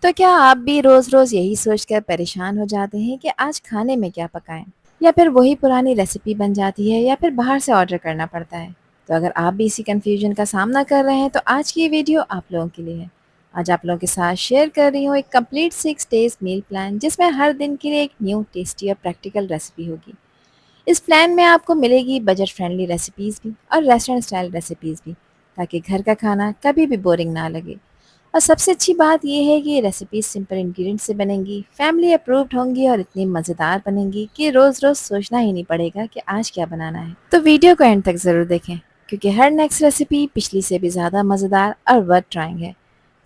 तो क्या आप भी रोज़-रोज़ यही सोचकर परेशान हो जाते हैं कि आज खाने में क्या पकाएँ? या फिर वही पुरानी रेसिपी बन जाती है या फिर बाहर से ऑर्डर करना पड़ता है? तो अगर आप भी इसी कन्फ्यूजन का सामना कर रहे हैं तो आज की ये वीडियो आप लोगों के लिए है। आज आप लोगों के साथ शेयर कर रही हूँ एक कंप्लीट 6 डेज़ मील प्लान जिसमें हर दिन के लिए एक न्यू टेस्टी और प्रैक्टिकल रेसिपी होगी। इस प्लान में आपको मिलेगी बजट फ्रेंडली रेसिपीज़ भी और रेस्टोरेंट स्टाइल रेसिपीज़ भी, ताकि घर का खाना कभी भी बोरिंग ना लगे। और सबसे अच्छी बात ये है कि ये रेसिपीज सिंपल इंग्रेडिएंट्स से बनेंगी, फैमिली अप्रूव्ड होंगी और इतनी मज़ेदार बनेंगी कि रोज़-रोज़ सोचना ही नहीं पड़ेगा कि आज क्या बनाना है। तो वीडियो को एंड तक ज़रूर देखें, क्योंकि हर नेक्स्ट रेसिपी पिछली से भी ज़्यादा मज़ेदार और वर्थ ट्राइंग है।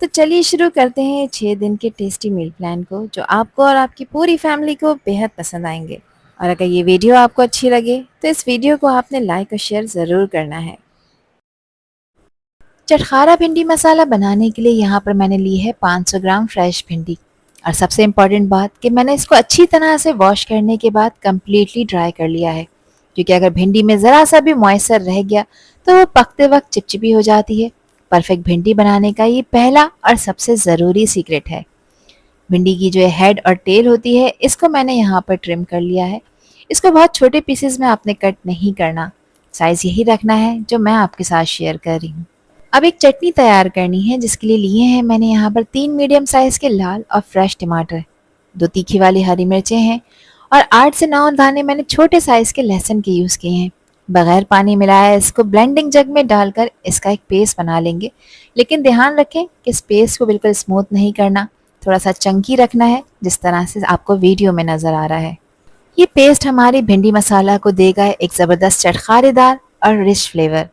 तो चलिए शुरू करते हैं 6 दिन के टेस्टी मील प्लान को, जो आपको और आपकी पूरी फैमिली को बेहद पसंद आएंगे। और अगर ये वीडियो आपको अच्छी लगे तो इस वीडियो को आपने लाइक और शेयर ज़रूर करना है। चटखारा भिंडी मसाला बनाने के लिए यहाँ पर मैंने ली है 500 ग्राम फ्रेश भिंडी। और सबसे इम्पॉर्टेंट बात कि मैंने इसको अच्छी तरह से वॉश करने के बाद कम्प्लीटली ड्राई कर लिया है, क्योंकि अगर भिंडी में ज़रा सा भी मॉइस्चर रह गया तो वो पकते वक्त चिपचिपी हो जाती है। परफेक्ट भिंडी बनाने का ये पहला और सबसे ज़रूरी सीक्रेट है। भिंडी की जो हेड और टेल होती है इसको मैंने यहाँ पर ट्रिम कर लिया है। इसको बहुत छोटे पीसेस में आपने कट नहीं करना, साइज़ यही रखना है जो मैं आपके साथ शेयर कर रही हूँ। अब एक चटनी तैयार करनी है, जिसके लिए लिए हैं मैंने यहाँ पर 3 मीडियम साइज़ के लाल और फ्रेश टमाटर, 2 तीखी वाली हरी मिर्चें हैं और 8 से 9 दाने मैंने छोटे साइज़ के लहसुन के यूज़ किए हैं। बगैर पानी मिलाए इसको ब्लेंडिंग जग में डालकर इसका एक पेस्ट बना लेंगे। लेकिन ध्यान रखें कि इस पेस्ट को बिल्कुल स्मूथ नहीं करना, थोड़ा सा चंकी रखना है, जिस तरह से आपको वीडियो में नज़र आ रहा है। ये पेस्ट हमारी भिंडी मसाला को देगा एक ज़बरदस्त चटखारेदार और रिच फ्लेवर।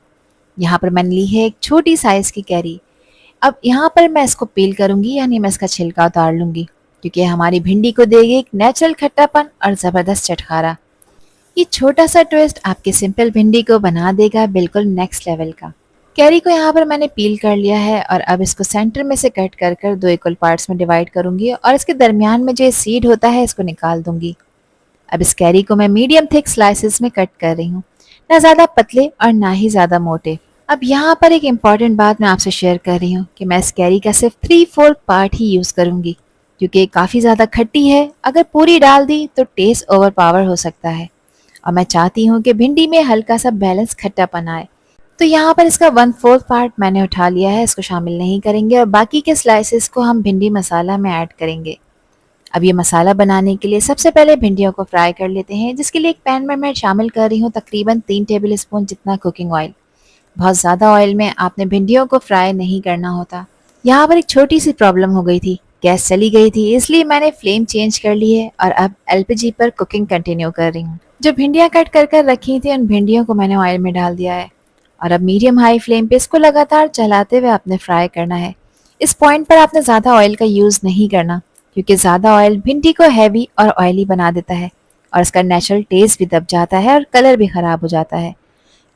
यहाँ पर मैंने ली है एक छोटी साइज़ की कैरी। अब यहाँ पर मैं इसको पील करूँगी, यानी मैं इसका छिलका उतार लूँगी, क्योंकि हमारी भिंडी को देगी एक नेचुरल खट्टापन और ज़बरदस्त चटखारा। ये छोटा सा ट्विस्ट आपकी सिंपल भिंडी को बना देगा बिल्कुल नेक्स्ट लेवल का। कैरी को यहाँ पर मैंने पील कर लिया है और अब इसको सेंटर में से कट कर कर 2 इक्वल पार्ट्स में डिवाइड करूँगी और इसके दरमियान में जो सीड होता है इसको निकाल दूँगी। अब इस कैरी को मैं मीडियम थिक स्लाइसेस में कट कर रही हूँ, ना ज़्यादा पतले और ना ही ज़्यादा मोटे। अब यहाँ पर एक इम्पॉर्टेंट बात मैं आपसे शेयर कर रही हूँ कि मैं इस कैरी का सिर्फ 3/4 पार्ट ही यूज़ करूँगी, क्योंकि ये काफ़ी ज़्यादा खट्टी है। अगर पूरी डाल दी तो टेस्ट ओवर पावर हो सकता है और मैं चाहती हूँ कि भिंडी में हल्का सा बैलेंस खट्टापन आए। तो यहाँ पर इसका 1/4 पार्ट मैंने उठा लिया है, इसको शामिल नहीं करेंगे और बाकी के स्लाइसेस को हम भिंडी मसाला में ऐड करेंगे। अब ये मसाला बनाने के लिए सबसे पहले भिंडियों को फ्राई कर लेते हैं, जिसके लिए एक पैन में मैं शामिल कर रही हूँ तकरीबन 3 टेबल स्पून जितना कुकिंग ऑयल। बहुत ज़्यादा ऑयल में आपने भिंडियों को फ्राई नहीं करना होता। यहाँ पर एक छोटी सी प्रॉब्लम हो गई थी, गैस चली गई थी, इसलिए मैंने फ्लेम चेंज कर ली है और अब एलपीजी पर कुकिंग कंटिन्यू कर रही हूँ। जो भिंडियाँ कट कर कर रखी थी उन भिंडियों को मैंने ऑयल में डाल दिया है और अब मीडियम हाई फ्लेम पे इसको लगातार चलाते हुए आपने फ्राई करना है। इस पॉइंट पर आपने ज़्यादा ऑयल का यूज़ नहीं करना, क्योंकि ज़्यादा ऑयल भिंडी को हैवी और ऑयली बना देता है और इसका नेचुरल टेस्ट भी दब जाता है और कलर भी ख़राब हो जाता है।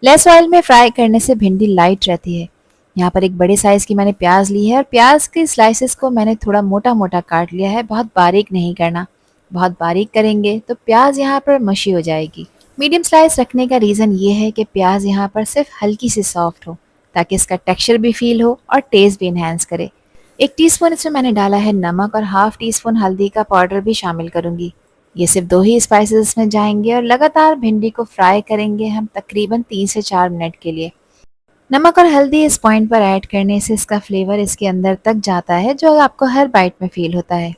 लेस ऑयल में फ्राई करने से भिंडी लाइट रहती है। यहाँ पर एक बड़े साइज़ की मैंने प्याज ली है और प्याज के स्लाइसेस को मैंने थोड़ा मोटा मोटा काट लिया है, बहुत बारीक नहीं करना। बहुत बारीक करेंगे तो प्याज यहाँ पर मशी हो जाएगी। मीडियम स्लाइस रखने का रीज़न ये है कि प्याज यहाँ पर सिर्फ हल्की सी सॉफ्ट हो, ताकि इसका टेक्सचर भी फील हो और टेस्ट भी इन्हेंस करे। 1 टीस्पून इसमें मैंने डाला है नमक और हाफ टी स्पून हल्दी का पाउडर भी शामिल करूँगी। ये सिर्फ 2 ही स्पाइसेस इसमें जाएंगे और लगातार भिंडी को फ्राई करेंगे हम तकरीबन 3 से 4 मिनट के लिए। नमक और हल्दी इस पॉइंट पर ऐड करने से इसका फ्लेवर इसके अंदर तक जाता है, जो आपको हर बाइट में फील होता है।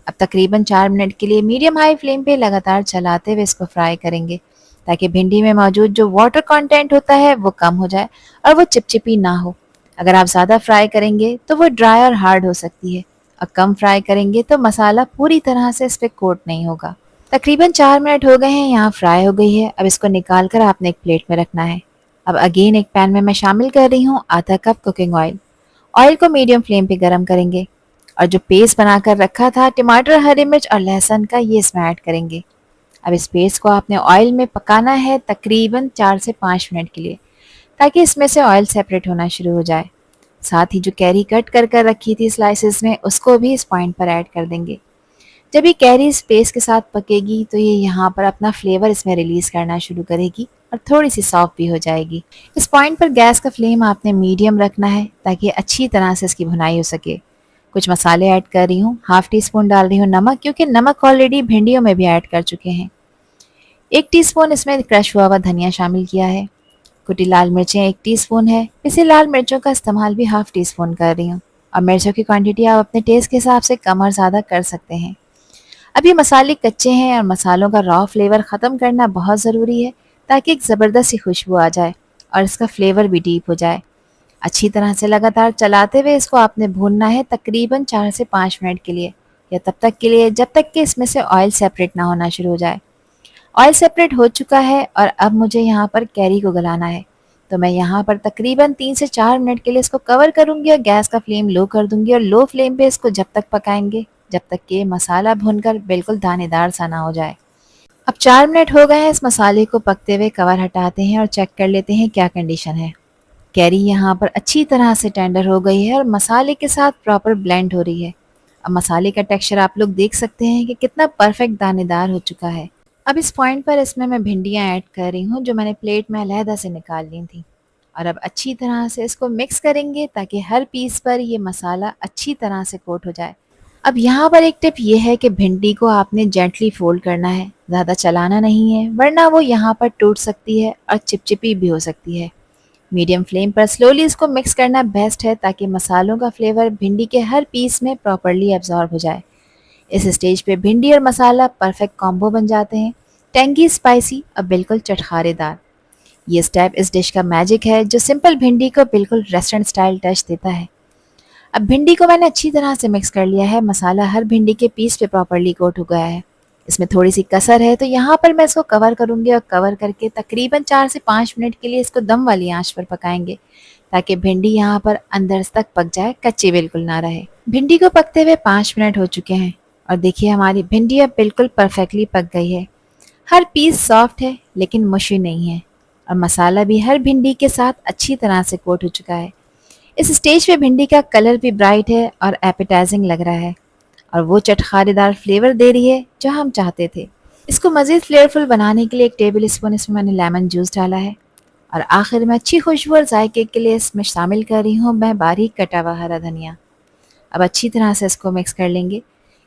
अब तकरीबन 4 मिनट के लिए मीडियम हाई फ्लेम पे लगातार चलाते हुए इसको फ्राई करेंगे, ताकि भिंडी में मौजूद जो वाटर कंटेंट होता है वो कम हो जाए और वो चिपचिपी ना हो। अगर आप ज़्यादा फ्राई करेंगे तो वो ड्राई और हार्ड हो सकती है, और कम फ्राई करेंगे तो मसाला पूरी तरह से इस पर कोट नहीं होगा। तकरीबन 4 मिनट हो गए हैं, यहाँ फ्राई हो गई है। अब इसको निकाल कर आपने एक प्लेट में रखना है। अब अगेन एक पैन में मैं शामिल कर रही हूँ आधा कप कुकिंग ऑयल। ऑयल को मीडियम फ्लेम पे गरम करेंगे और जो पेस्ट बनाकर रखा था टमाटर, हरी मिर्च और लहसुन का, ये इसमें ऐड करेंगे। अब इस पेस्ट को आपने ऑयल में पकाना है तकरीबन 4 से 5 मिनट के लिए, ताकि इसमें से ऑयल सेपरेट होना शुरू हो जाए। साथ ही जो कैरी कट कर कर रखी थी स्लाइसेस में, उसको भी इस पॉइंट पर ऐड कर देंगे। जब ये कैरी इस पेस्ट के साथ पकेगी तो ये यहाँ पर अपना फ्लेवर इसमें रिलीज़ करना शुरू करेगी और थोड़ी सी सॉफ्ट भी हो जाएगी। इस पॉइंट पर गैस का फ्लेम आपने मीडियम रखना है, ताकि अच्छी तरह से इसकी भुनाई हो सके। कुछ मसाले ऐड कर रही हूँ, हाफ टी स्पून डाल रही हूँ नमक, क्योंकि नमक ऑलरेडी भिंडियों में भी ऐड कर चुके हैं। 1 टीस्पून इसमें क्रश हुआ हुआ धनिया शामिल किया है। कुटी लाल मिर्चें 1 टीस्पून है। पिसी लाल मिर्चों का इस्तेमाल भी हाफ टी स्पून कर रही हूँ। और मिर्चों की क्वांटिटी आप अपने टेस्ट के हिसाब से कम और ज़्यादा कर सकते हैं। अब ये मसाले कच्चे हैं और मसालों का रॉ फ्लेवर ख़त्म करना बहुत ज़रूरी है, ताकि एक ज़बरदस्त सी खुशबू आ जाए और इसका फ्लेवर भी डीप हो जाए। अच्छी तरह से लगातार चलाते हुए इसको आपने भूनना है तकरीबन 4 से 5 मिनट के लिए, या तब तक के लिए जब तक कि इसमें से ऑयल सेपरेट ना होना शुरू हो जाए। ऑयल सेपरेट हो चुका है और अब मुझे यहाँ पर कैरी को गलाना है। तो मैं यहाँ पर तकरीबन 3 से 4 मिनट के लिए इसको कवर करूँगी और गैस का फ्लेम लो कर दूँगी, और लो फ्लेम पे इसको जब तक पकाएंगे जब तक कि मसाला भुनकर बिल्कुल दानेदार सा ना हो जाए। अब 4 मिनट हो गए हैं इस मसाले को पकते हुए। कवर हटाते हैं और चेक कर लेते हैं क्या कंडीशन है। कैरी यहाँ पर अच्छी तरह से टेंडर हो गई है और मसाले के साथ प्रॉपर ब्लेंड हो रही है। अब मसाले का टेक्सचर आप लोग देख सकते हैं कि कितना परफेक्ट दानेदार हो चुका है। अब इस पॉइंट पर इसमें मैं भिंडियाँ ऐड कर रही हूँ, जो मैंने प्लेट में अलहदा से निकाल ली थी। और अब अच्छी तरह से इसको मिक्स करेंगे ताकि हर पीस पर ये मसाला अच्छी तरह से कोट हो जाए। अब यहाँ पर एक टिप ये है कि भिंडी को आपने जेंटली फोल्ड करना है, ज़्यादा चलाना नहीं है, वरना वो यहाँ पर टूट सकती है और चिपचिपी भी हो सकती है। मीडियम फ्लेम पर स्लोली इसको मिक्स करना बेस्ट है, ताकि मसालों का फ्लेवर भिंडी के हर पीस में प्रॉपरली एब्जॉर्ब हो जाए। इस स्टेज पे भिंडी और मसाला परफेक्ट कॉम्बो बन जाते हैं, टेंगी, स्पाइसी और बिल्कुल चटखारेदार। ये स्टेप इस डिश का मैजिक है, जो सिंपल भिंडी को बिल्कुल रेस्टोरेंट स्टाइल टच देता है। अब भिंडी को मैंने अच्छी तरह से मिक्स कर लिया है, मसाला हर भिंडी के पीस पे प्रॉपरली कोट हो गया है। इसमें थोड़ी सी कसर है, तो यहाँ पर मैं इसको कवर करूँगी और कवर करके तकरीबन 4 से 5 मिनट के लिए इसको दम वाली आंच पर पकाएंगे, ताकि भिंडी यहाँ पर अंदर तक पक जाए, कच्ची बिल्कुल ना रहे। भिंडी को पकते हुए 5 मिनट हो चुके हैं और देखिए हमारी भिंडी अब बिल्कुल परफेक्टली पक गई है। हर पीस सॉफ्ट है लेकिन मुशी नहीं है, और मसाला भी हर भिंडी के साथ अच्छी तरह से कोट हो चुका है। इस स्टेज पे भिंडी का कलर भी ब्राइट है और एपेटाइजिंग लग रहा है, और वो चटखारेदार फ्लेवर दे रही है जो हम चाहते थे। इसको मज़ीद फ्लेवरफुल बनाने के लिए 1 टेबल स्पून इसमें मैंने लेमन जूस डाला है, और आखिर में अच्छी खुशबू और जायके के लिए इसमें शामिल कर रही हूँ मैं बारीक कटा हुआ हरा धनिया। अब अच्छी तरह से इसको मिक्स कर लेंगे।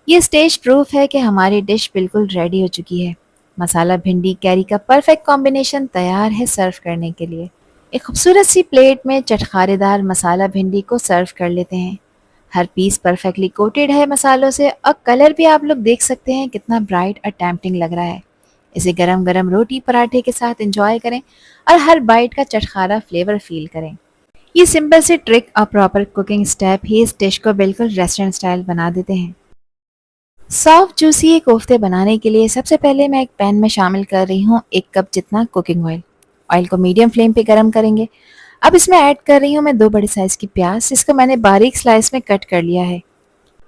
ये स्टेज प्रूफ है कि हमारी डिश बिल्कुल रेडी हो चुकी है। मसाला भिंडी कैरी का परफेक्ट कॉम्बिनेशन तैयार है सर्व करने के लिए। एक खूबसूरत सी प्लेट में चटखारेदार मसाला भिंडी को सर्व कर लेते हैं। हर पीस परफेक्टली कोटेड है मसालों से, और कलर भी आप लोग देख सकते हैं कितना ब्राइट और टेम्पटिंग लग रहा है। इसे गरम गरम रोटी पराठे के साथ एंजॉय करें और हर बाइट का चटखारा फ्लेवर फील करें। ये सिंपल से ट्रिक और प्रॉपर कुकिंग स्टेप ही इस डिश को बिल्कुल रेस्टोरेंट स्टाइल बना देते हैं। सॉफ्ट जूसी ये कोफ्ते बनाने के लिए सबसे पहले मैं एक पैन में शामिल कर रही हूँ 1 कप जितना कुकिंग ऑयल। ऑयल को मीडियम फ्लेम पे गरम करेंगे। अब इसमें ऐड कर रही हूँ मैं 2 बड़े साइज़ की प्याज, जिसको मैंने बारीक स्लाइस में कट कर लिया है।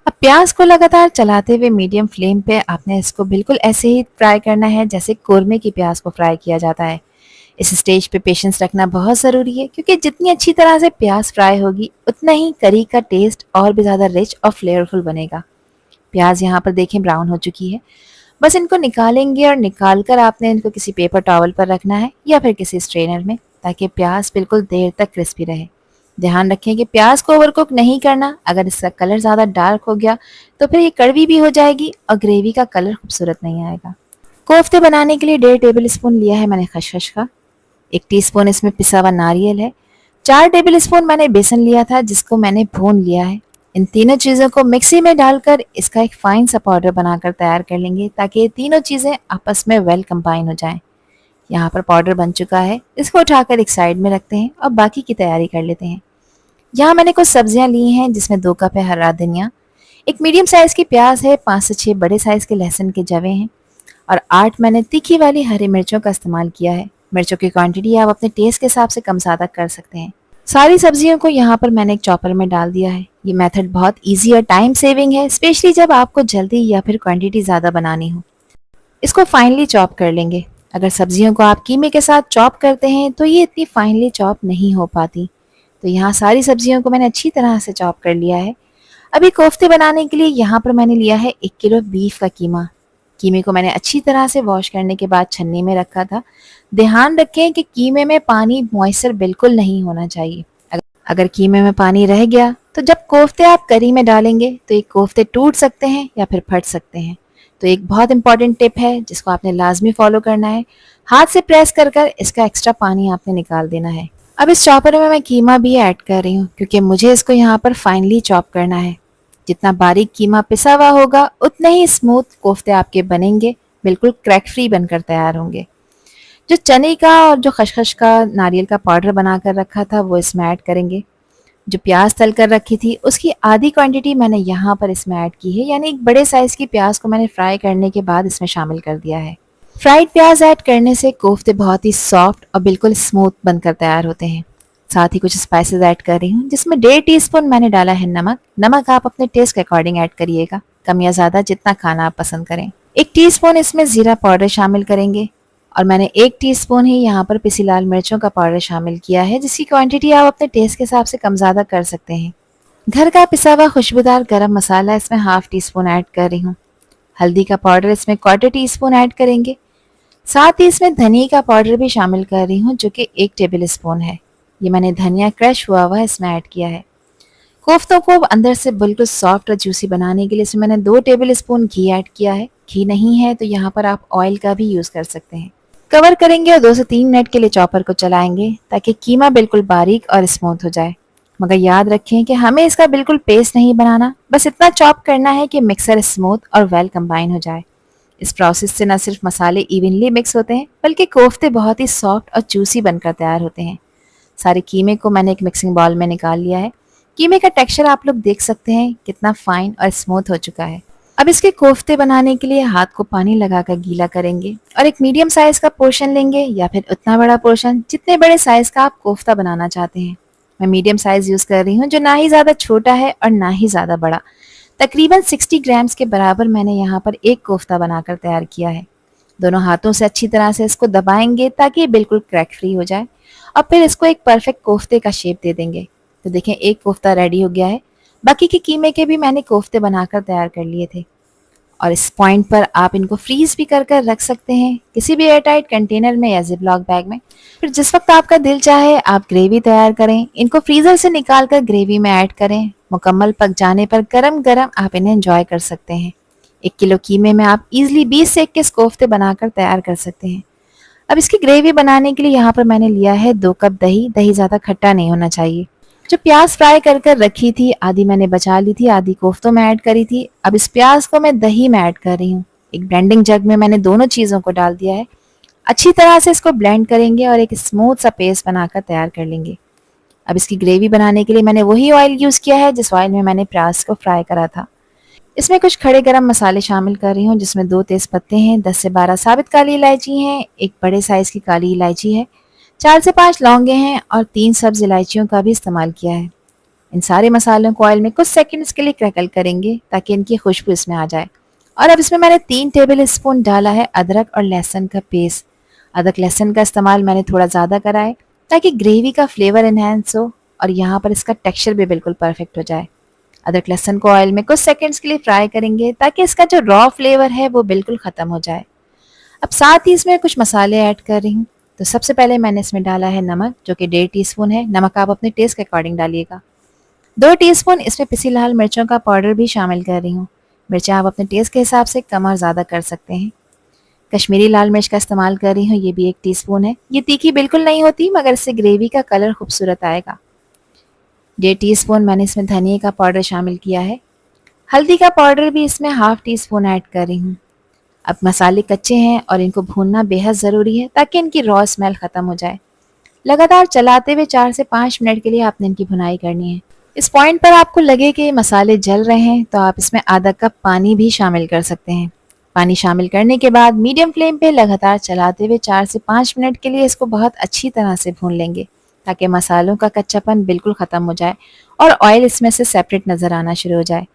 अब प्याज को लगातार चलाते हुए मीडियम फ्लेम पे आपने इसको बिल्कुल ऐसे ही फ्राई करना है जैसे कोरमे की प्याज को फ्राई किया जाता है। इस स्टेज पे पेशेंस रखना बहुत ज़रूरी है, क्योंकि जितनी अच्छी तरह से प्याज फ्राई होगी उतना ही करी का टेस्ट और भी ज़्यादा रिच और फ्लेवरफुल बनेगा। प्याज यहाँ पर देखें ब्राउन हो चुकी है। बस इनको निकालेंगे और निकाल कर आपने इनको किसी पेपर टॉवल पर रखना है या फिर किसी स्ट्रेनर में, ताकि प्याज बिल्कुल देर तक क्रिस्पी रहे। ध्यान रखें कि प्याज को ओवरकुक नहीं करना। अगर इसका कलर ज़्यादा डार्क हो गया तो फिर ये कड़वी भी हो जाएगी और ग्रेवी का कलर खूबसूरत नहीं आएगा। कोफ्ते बनाने के लिए 1.5 टेबल स्पून लिया है मैंने खसखस का। 1 टीस्पून इसमें पिसा हुआ नारियल है। 4 टेबल स्पून मैंने बेसन लिया था, जिसको मैंने भून लिया है। इन तीनों चीज़ों को मिक्सी में डालकर इसका एक फाइन सा पाउडर बनाकर तैयार कर लेंगे, ताकि ये तीनों चीज़ें आपस में वेल कंबाइन हो जाएं। यहाँ पर पाउडर बन चुका है, इसको उठाकर एक साइड में रखते हैं और बाकी की तैयारी कर लेते हैं। यहाँ मैंने कुछ सब्जियाँ ली हैं, जिसमें 2 कप है हरा धनिया, 1 मीडियम साइज़ की प्याज है, 5 से 6 बड़े साइज़ के लहसुन के जवे हैं, और 8 मैंने तीखी वाली हरी मिर्चों का इस्तेमाल किया है। मिर्चों की क्वांटिटी आप अपने टेस्ट के हिसाब से कम ज़्यादा कर सकते हैं। सारी सब्जियों को यहाँ पर मैंने एक चॉपर में डाल दिया है। ये मेथड बहुत इजी और टाइम सेविंग है, स्पेशली जब आपको जल्दी या फिर क्वांटिटी ज़्यादा बनानी हो। इसको फाइनली चॉप कर लेंगे। अगर सब्जियों को आप कीमे के साथ चॉप करते हैं तो ये इतनी फाइनली चॉप नहीं हो पाती। तो यहाँ सारी सब्जियों को मैंने अच्छी तरह से चॉप कर लिया है। अभी कोफ्ते बनाने के लिए यहाँ पर मैंने लिया है 1 किलो बीफ का कीमा। कीमे को मैंने अच्छी तरह से वॉश करने के बाद छन्नी में रखा था। ध्यान रखें कि कीमे में पानी मॉइस्चर बिल्कुल नहीं होना चाहिए। अगर कीमे में पानी रह गया तो जब कोफ्ते आप करी में डालेंगे तो ये कोफ्ते टूट सकते हैं या फिर फट सकते हैं। तो एक बहुत इंपॉर्टेंट टिप है जिसको आपने लाजमी फॉलो करना है। हाथ से प्रेस कर कर इसका एक्स्ट्रा पानी आपने निकाल देना है। अब इस चॉपर में मैं कीमा भी ऐड कर रही हूँ क्योंकि मुझे इसको यहाँ पर फाइनली चॉप करना है। जितना बारीक कीमा पिसा हुआ होगा उतने ही स्मूथ कोफ्ते आपके बनेंगे, बिल्कुल क्रैक फ्री बनकर तैयार होंगे। जो चने का और जो खसखस का नारियल का पाउडर बनाकर रखा था वो इसमें ऐड करेंगे। जो प्याज तल कर रखी थी उसकी आधी क्वांटिटी मैंने यहाँ पर इसमें ऐड की है, यानी एक बड़े साइज की प्याज को मैंने फ्राई करने के बाद इसमें शामिल कर दिया है। फ्राइड प्याज ऐड करने से कोफ्ते बहुत ही सॉफ्ट और बिल्कुल स्मूथ बनकर तैयार होते हैं। साथ ही कुछ स्पाइसेस ऐड कर रही हूँ जिसमें 1.5 टीस्पून मैंने डाला है नमक। नमक आप अपने टेस्ट के अकॉर्डिंग ऐड करिएगा, कम या ज़्यादा जितना खाना आप पसंद करें। 1 टीस्पून इसमें ज़ीरा पाउडर शामिल करेंगे और मैंने 1 टीस्पून ही यहाँ पर पिसी लाल मिर्चों का पाउडर शामिल किया है, जिसकी क्वांटिटी आप अपने टेस्ट के हिसाब से कम ज़्यादा कर सकते हैं। घर का पिसा हुआ खुशबूदार गरम मसाला इसमें 1/2 टीस्पून ऐड कर रही हूँ। हल्दी का पाउडर इसमें 1/4 टीस्पून ऐड करेंगे। साथ ही इसमें धनिया का पाउडर भी शामिल कर रही हूँ जो कि 1 टेबल स्पून है। ये मैंने धनिया क्रश हुआ हुआ इसमें ऐड किया है। कोफ्तों को अंदर से बिल्कुल सॉफ्ट और जूसी बनाने के लिए इसमें मैंने 2 टेबल स्पून घी ऐड किया है। घी नहीं है तो यहाँ पर आप ऑयल का भी यूज़ कर सकते हैं। कवर करेंगे और 2 से 3 मिनट के लिए चॉपर को चलाएंगे ताकि कीमा बिल्कुल बारीक और स्मूथ हो जाए। मगर याद रखें कि हमें इसका बिल्कुल पेस्ट नहीं बनाना, बस इतना चॉप करना है कि मिक्सर स्मूथ और वेल कंबाइन हो जाए। इस प्रोसेस से न सिर्फ मसाले इवनली मिक्स होते हैं बल्कि कोफ्ते बहुत ही सॉफ्ट और जूसी बनकर तैयार होते हैं। सारे कीमे को मैंने एक मिक्सिंग बाउल में निकाल लिया है। कीमे का टेक्सचर आप लोग देख सकते हैं कितना फाइन और स्मूथ हो चुका है। अब इसके कोफ्ते बनाने के लिए हाथ को पानी लगाकर गीला करेंगे और एक मीडियम साइज का पोर्शन लेंगे या फिर उतना बड़ा पोर्शन जितने बड़े साइज का आप कोफ्ता बनाना चाहते हैं। मैं मीडियम साइज यूज़ कर रही हूँ जो ना ही ज़्यादा छोटा है और ना ही ज़्यादा बड़ा। तकरीबन 60 ग्राम्स के बराबर मैंने यहाँ पर एक कोफ्ता बनाकर तैयार किया है। दोनों हाथों से अच्छी तरह से इसको दबाएंगे ताकि ये बिल्कुल क्रैक फ्री हो जाए और फिर इसको एक परफेक्ट कोफ्ते का शेप दे देंगे। तो देखें एक कोफ्ता रेडी हो गया है। बाकी के कीमे के भी मैंने कोफ्ते बनाकर तैयार कर लिए थे और इस पॉइंट पर आप इनको फ्रीज भी कर कर रख सकते हैं किसी भी एयरटाइट कंटेनर में या जिपलॉक बैग में। फिर जिस वक्त आपका दिल चाहे आप ग्रेवी तैयार करें, इनको फ्रीजर से निकाल कर ग्रेवी में ऐड करें। मुकम्मल पक जाने पर गरम गरम आप इन्हें एंजॉय कर सकते हैं। 1 किलो कीमे में आप इजीली 20 से 21 कोफ्ते बनाकर तैयार कर सकते हैं। अब इसकी ग्रेवी बनाने के लिए यहाँ पर मैंने लिया है 2 कप दही। दही ज़्यादा खट्टा नहीं होना चाहिए। जो प्याज फ्राई कर कर रखी थी आधी मैंने बचा ली थी, आधी कोफ्तों में ऐड करी थी। अब इस प्याज को मैं दही में ऐड कर रही हूँ। एक ब्लेंडिंग जग में मैंने दोनों चीज़ों को डाल दिया है। अच्छी तरह से इसको ब्लेंड करेंगे और एक स्मूथ सा पेस्ट बनाकर तैयार कर लेंगे। अब इसकी ग्रेवी बनाने के लिए मैंने वही ऑयल यूज़ किया है जिस ऑयल में मैंने प्याज को फ्राई करा था। इसमें कुछ खड़े गरम मसाले शामिल कर रही हूँ जिसमें 2 तेज पत्ते हैं, 10 से 12 साबित काली इलायची हैं, एक बड़े साइज़ की काली इलायची है, 4 से 5 लौंगे हैं और 3 सब्ज इलायचियों का भी इस्तेमाल किया है। इन सारे मसालों को ऑयल में कुछ सेकंड्स के लिए क्रैकल करेंगे ताकि इनकी खुशबू इसमें आ जाए। और अब इसमें मैंने 3 टेबल स्पून डाला है अदरक और लहसुन का पेस्ट। अदरक लहसुन का इस्तेमाल मैंने थोड़ा ज़्यादा करा है ताकि ग्रेवी का फ्लेवर इन्हेंस हो और यहाँ पर इसका टेक्सचर भी बिल्कुल परफेक्ट हो जाए। अदरक लहसुन को ऑयल में कुछ सेकंड्स के लिए फ्राई करेंगे ताकि इसका जो रॉ फ्लेवर है वो बिल्कुल ख़त्म हो जाए। अब साथ ही इसमें कुछ मसाले ऐड कर रही हूँ। तो सबसे पहले मैंने इसमें डाला है नमक जो कि 1.5 टीस्पून है। नमक आप अपने टेस्ट के अकॉर्डिंग डालिएगा। 2 टीस्पून इसमें पिसी लाल मिर्चों का पाउडर भी शामिल कर रही हूँ। मिर्चें आप अपने टेस्ट के हिसाब से कम और ज़्यादा कर सकते हैं। कश्मीरी लाल मिर्च का इस्तेमाल कर रही हूँ, ये भी 1 टीस्पून है। ये तीखी बिल्कुल नहीं होती मगर इससे ग्रेवी का कलर खूबसूरत आएगा। 1.5 टीस्पून मैंने इसमें धनिया का पाउडर शामिल किया है। हल्दी का पाउडर भी इसमें 1/2 टीस्पून ऐड कर रही हूँ। अब मसाले कच्चे हैं और इनको भूनना बेहद ज़रूरी है ताकि इनकी रॉ स्मेल ख़त्म हो जाए। लगातार चलाते हुए 4 से 5 मिनट के लिए आपने इनकी भुनाई करनी है। इस पॉइंट पर आपको लगे कि मसाले जल रहे हैं तो आप इसमें आधा कप पानी भी शामिल कर सकते हैं। पानी शामिल करने के बाद मीडियम फ्लेम पे लगातार चलाते हुए 4 से 5 मिनट के लिए इसको बहुत अच्छी तरह से भून लेंगे ताकि मसालों का कच्चापन बिल्कुल ख़त्म हो जाए और ऑयल इसमें से सेपरेट नज़र आना शुरू हो जाए।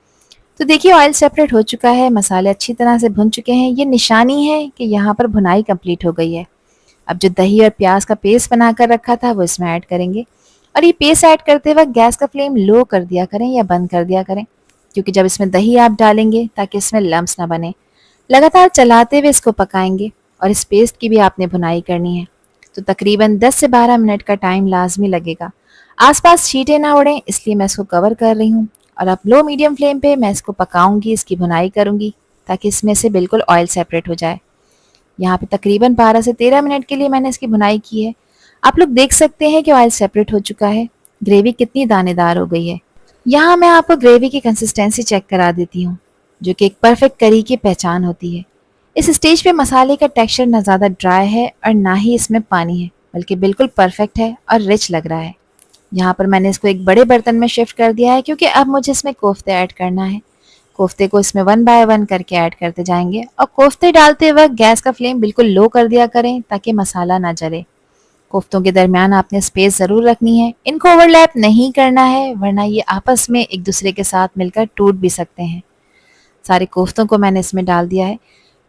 तो देखिए ऑयल सेपरेट हो चुका है, मसाले अच्छी तरह से भुन चुके हैं। ये निशानी है कि यहाँ पर भुनाई कंप्लीट हो गई है। अब जो दही और प्याज का पेस्ट बनाकर रखा था वो इसमें ऐड करेंगे और ये पेस्ट ऐड करते वक्त गैस का फ्लेम लो कर दिया करें या बंद कर दिया करें, क्योंकि जब इसमें दही आप डालेंगे ताकि इसमें लम्स ना बने। लगातार चलाते हुए इसको पकाएंगे और इस पेस्ट की भी आपने भुनाई करनी है। तो तकरीबन 10 से 12 मिनट का टाइम लाजमी लगेगा। आसपास छींटे ना उड़ें इसलिए मैं इसको कवर कर रही हूँ। और अब लो मीडियम फ्लेम पे मैं इसको पकाऊंगी, इसकी भुनाई करूंगी ताकि इसमें से बिल्कुल ऑयल सेपरेट हो जाए। यहाँ पे तकरीबन 12 से 13 मिनट के लिए मैंने इसकी भुनाई की है। आप लोग देख सकते हैं कि ऑयल सेपरेट हो चुका है, ग्रेवी कितनी दानेदार हो गई है। यहाँ मैं आपको ग्रेवी की कंसिस्टेंसी चेक करा देती हूँ, जो कि एक परफेक्ट करी की पहचान होती है। इस स्टेज पे मसाले का टेक्सचर ना ज़्यादा ड्राई है और ना ही इसमें पानी है, बल्कि बिल्कुल परफेक्ट है और रिच लग रहा है। यहाँ पर मैंने इसको एक बड़े बर्तन में शिफ्ट कर दिया है क्योंकि अब मुझे इसमें कोफ्ते ऐड करना है। कोफ्ते को इसमें 1 बाय 1 करके ऐड करते जाएंगे और कोफ्ते डालते वक्त गैस का फ्लेम बिल्कुल लो कर दिया करें ताकि मसाला ना जले। कोफ्तों के दरमियान आपने स्पेस ज़रूर रखनी है, इनको ओवरलैप नहीं करना है वरना ये आपस में एक दूसरे के साथ मिलकर टूट भी सकते हैं। सारे कोफ्तों को मैंने इसमें डाल दिया है।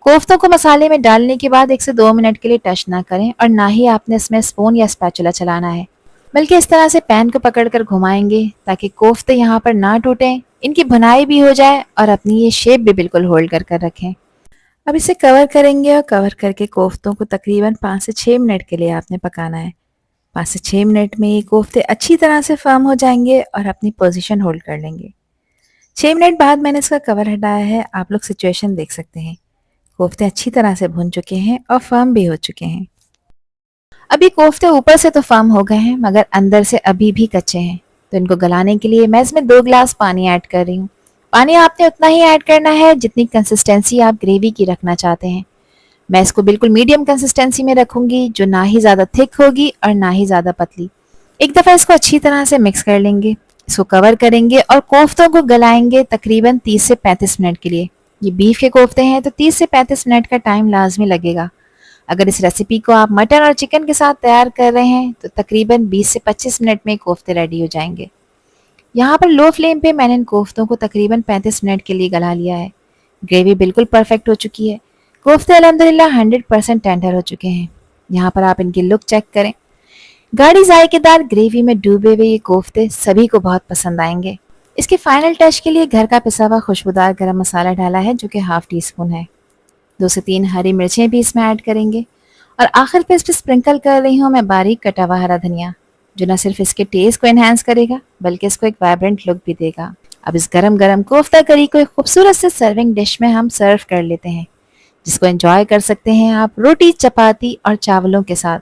कोफ्तों को मसाले में डालने के बाद 1 से 2 मिनट के लिए टच ना करें और ना ही आपने इसमें स्पून या स्पैचुला चलाना है, बल्कि इस तरह से पैन को पकड़कर घुमाएंगे ताकि कोफ्ते यहाँ पर ना टूटें, इनकी भुनाई भी हो जाए और अपनी ये शेप भी बिल्कुल होल्ड कर कर रखें। अब इसे कवर करेंगे और कवर करके कोफ्तों को तकरीबन 5 से 6 मिनट के लिए आपने पकाना है। 5 से 6 मिनट में ये कोफ्ते अच्छी तरह से फर्म हो जाएंगे और अपनी पोजीशन होल्ड कर लेंगे। 6 मिनट बाद मैंने इसका कवर हटाया है, आप लोग सिचुएशन देख सकते हैं। कोफ्ते अच्छी तरह से भुन चुके हैं और फर्म भी हो चुके हैं। अभी कोफ्ते ऊपर से तो फर्म हो गए हैं मगर अंदर से अभी भी कच्चे हैं, तो इनको गलाने के लिए मैं इसमें 2 गिलास पानी ऐड कर रही हूँ। पानी आपने उतना ही ऐड करना है जितनी कंसिस्टेंसी आप ग्रेवी की रखना चाहते हैं। मैं इसको बिल्कुल मीडियम कंसिस्टेंसी में रखूंगी, जो ना ही ज़्यादा थिक होगी और ना ही ज़्यादा पतली। एक दफ़ा इसको अच्छी तरह से मिक्स कर लेंगे, इसको कवर करेंगे और कोफ्तों को गलाएंगे तकरीबन 30 से 35 मिनट के लिए। ये बीफ के कोफ्ते हैं तो 30 से 35 मिनट का टाइम लाजमी लगेगा। अगर इस रेसिपी को आप मटन और चिकन के साथ तैयार कर रहे हैं तो तकरीबन 20 से 25 मिनट में कोफ्ते रेडी हो जाएंगे। यहाँ पर लो फ्लेम पे मैंने इन कोफ्तों को तकरीबन 35 मिनट के लिए गला लिया है। ग्रेवी बिल्कुल परफेक्ट हो चुकी है। कोफ्ते अल्हम्दुलिल्लाह 100% टेंडर हो चुके हैं। यहाँ पर आप इनकी लुक चेक करें। गाढ़ी जायकेदार ग्रेवी में डूबे हुए ये कोफ्ते सभी को बहुत पसंद आएंगे। इसके फाइनल टच के लिए घर का पिसा हुआ खुशबूदार गरम मसाला डाला है, जो कि हाफ टी स्पून है। 2 से 3 हरी मिर्चें भी इसमें ऐड करेंगे और आखिर पे इस पर स्प्रिंकल कर रही हूँ मैं बारीक कटा हुआ हरा धनिया, जो न सिर्फ इसके टेस्ट को एनहांस करेगा बल्कि इसको एक वाइब्रेंट लुक भी देगा। अब इस गरम गरम कोफ्ता करी को एक खूबसूरत से सर्विंग डिश में हम सर्व कर लेते हैं, जिसको एंजॉय कर सकते हैं आप रोटी, चपाती और चावलों के साथ।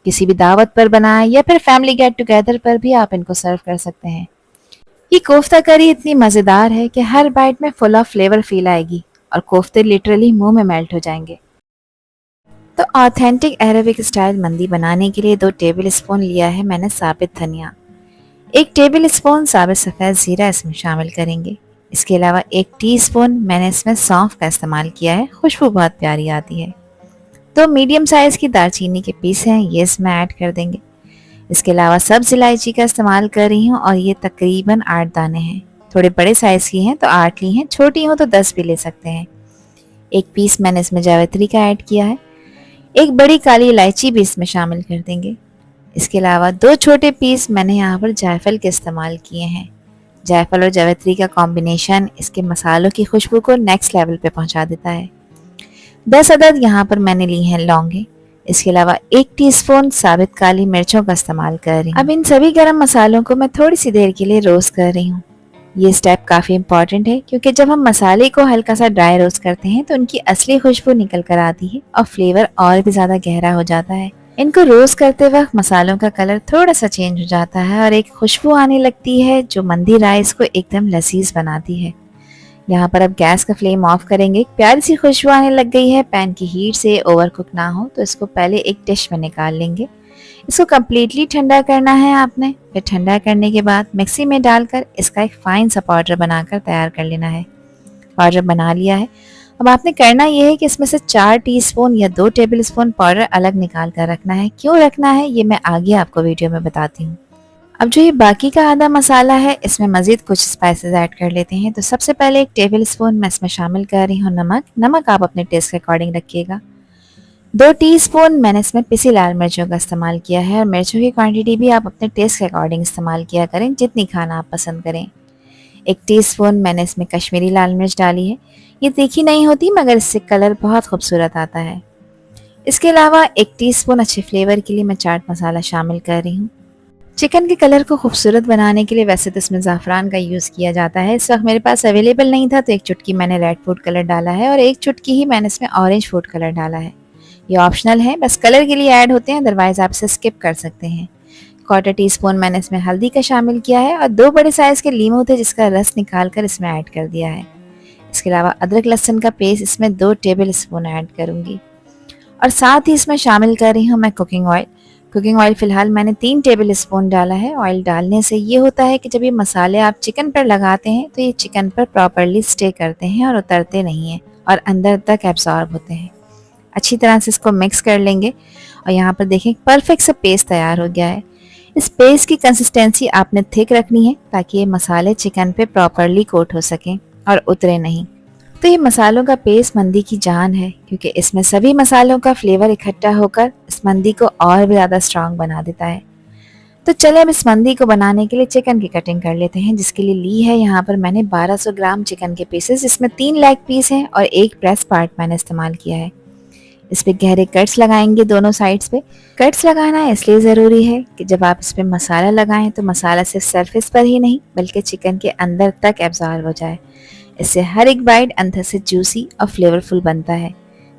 किसी भी दावत पर बनाएं या फिर फैमिली गेट टुगेदर पर भी आप इनको सर्व कर सकते हैं। ये कोफ्ता करी इतनी मज़ेदार है कि हर बाइट में फुल ऑफ फ्लेवर फील आएगी और कोफ्ते लिटरली मुंह में मेल्ट हो जाएंगे। तो ऑथेंटिक अरेबिक स्टाइल मंदी बनाने के लिए 2 टेबल स्पून लिया है मैंने साबित धनिया। 1 टेबल स्पून साबित सफ़ेद ज़ीरा इसमें शामिल करेंगे। इसके अलावा 1 टीस्पून मैंने इसमें सौंफ का इस्तेमाल किया है, खुशबू बहुत प्यारी आती है। 2 मीडियम साइज़ की दालचीनी के पीस हैं, ये इसमें ऐड कर देंगे। इसके अलावा सब्ज़ इलायची का इस्तेमाल कर रही हूँ और ये तकरीबन 8 दाने हैं। थोड़े बड़े साइज़ की हैं तो 8 ली हैं, छोटी हो तो 10 भी ले सकते हैं। 1 पीस मैंने इसमें जावित्री का ऐड किया है। 1 बड़ी काली इलायची भी इसमें शामिल कर देंगे। इसके अलावा 2 छोटे पीस मैंने यहाँ पर जायफल के इस्तेमाल किए हैं। जायफल और जावित्री का कॉम्बिनेशन इसके मसालों की खुशबू को नेक्स्ट लेवल पे पहुँचा देता है। 10 अदद यहाँ पर मैंने ली हैं लौंगे। इसके अलावा 1 टीस्पून साबित काली मिर्चों का इस्तेमाल कर रही हूँ। अब इन सभी गरम मसालों को मैं थोड़ी सी देर के लिए रोस्ट कर रही हूँ। ये स्टेप काफ़ी इम्पॉर्टेंट है क्योंकि जब हम मसाले को हल्का सा ड्राई रोस्ट करते हैं तो उनकी असली खुशबू निकल कर आती है और फ्लेवर और भी ज़्यादा गहरा हो जाता है। इनको रोस्ट करते वक्त मसालों का कलर थोड़ा सा चेंज हो जाता है और एक खुशबू आने लगती है जो मंदी राइस को एकदम लजीज बनाती है। यहाँ पर अब गैस का फ्लेम ऑफ करेंगे। प्यारी सी खुशबू आने लग गई है। पैन की हीट से ओवर कुक ना हो तो इसको पहले एक डिश में निकाल लेंगे। इसको कम्प्लीटली ठंडा करना है आपने। फिर ठंडा करने के बाद मिक्सी में डालकर इसका एक फाइन सा पाउडर बनाकर तैयार कर लेना है। पाउडर बना लिया है। अब आपने करना यह है कि इसमें से 4 टीस्पून या 2 टेबल स्पून पाउडर अलग निकाल कर रखना है। क्यों रखना है ये मैं आगे आपको वीडियो में बताती हूँ। अब जो ये बाकी का आधा मसाला है इसमें मज़ीद कुछ स्पाइसेस ऐड कर लेते हैं। तो सबसे पहले 1 टेबल स्पून मैं इसमें शामिल कर रही हूँ नमक। नमक आप अपने टेस्ट के अकॉर्डिंग रखिएगा। 2 टीस्पून मैंने इसमें पिसी लाल मिर्चों का इस्तेमाल किया है और मिर्चों की क्वांटिटी भी आप अपने टेस्ट के अकॉर्डिंग इस्तेमाल किया करें, जितनी खाना आप पसंद करें। 1 टीस्पून मैंने इसमें कश्मीरी लाल मिर्च डाली है। ये तीखी नहीं होती मगर इससे कलर बहुत खूबसूरत आता है। इसके अलावा 1 टीस्पून अच्छे फ्लेवर के लिए मैं चाट मसाला शामिल कर रही हूँ। चिकन के कलर को खूबसूरत बनाने के लिए वैसे तो इसमें ज़ाफ़रान का यूज़ किया जाता है। इस वक्त मेरे पास अवेलेबल नहीं था, तो एक चुटकी मैंने रेड फूड कलर डाला है और एक चुटकी ही मैंने इसमें ऑरेंज फूड कलर डाला है। ये ऑप्शनल है, बस कलर के लिए ऐड होते हैं, अदरवाइज़ आप इसे स्किप कर सकते हैं। क्वार्टर टी-स्पून मैंने इसमें हल्दी का शामिल किया है और 2 बड़े साइज़ के लीमू थे जिसका रस निकाल कर इसमें ऐड कर दिया है। इसके अलावा अदरक लहसुन का पेस्ट इसमें 2 टेबल स्पून ऐड करूँगी और साथ ही इसमें शामिल कर रही हूँ मैं कुकिंग ऑयल। कुकिंग ऑयल फ़िलहाल मैंने 3 टेबल स्पून डाला है। ऑयल डालने से ये होता है कि जब ये मसाले आप चिकन पर लगाते हैं तो ये चिकन पर प्रॉपरली स्टे करते हैं और उतरते नहीं हैं और अंदर तक एब्जॉर्ब होते हैं। अच्छी तरह से इसको मिक्स कर लेंगे और यहाँ पर देखें परफेक्ट सा पेस्ट तैयार हो गया है। इस पेस्ट की कंसिस्टेंसी आपने थिक रखनी है ताकि ये मसाले चिकन पे प्रॉपरली कोट हो सकें और उतरे नहीं। तो ये मसालों का पेस्ट मंदी की जान है, क्योंकि इसमें सभी मसालों का फ्लेवर इकट्ठा होकर इस मंदी को और भी ज़्यादा स्ट्रांग बना देता है। तो चले अब इस मंदी को बनाने के लिए चिकन की कटिंग कर लेते हैं, जिसके लिए ली है यहाँ पर मैंने 1200 ग्राम चिकन के पीसेस, जिसमें 3 लेग पीस हैं और 1 ब्रेस्ट पार्ट मैंने इस्तेमाल किया है। इस पे गहरे कट्स लगाएंगे दोनों साइड्स पे। कट्स लगाना इसलिए ज़रूरी है कि जब आप इस पे मसाला लगाएं तो मसाला सिर्फ सरफेस पर ही नहीं बल्कि चिकन के अंदर तक एब्जॉर्ब हो जाए। इससे हर एक बाइट अंदर से जूसी और फ्लेवरफुल बनता है।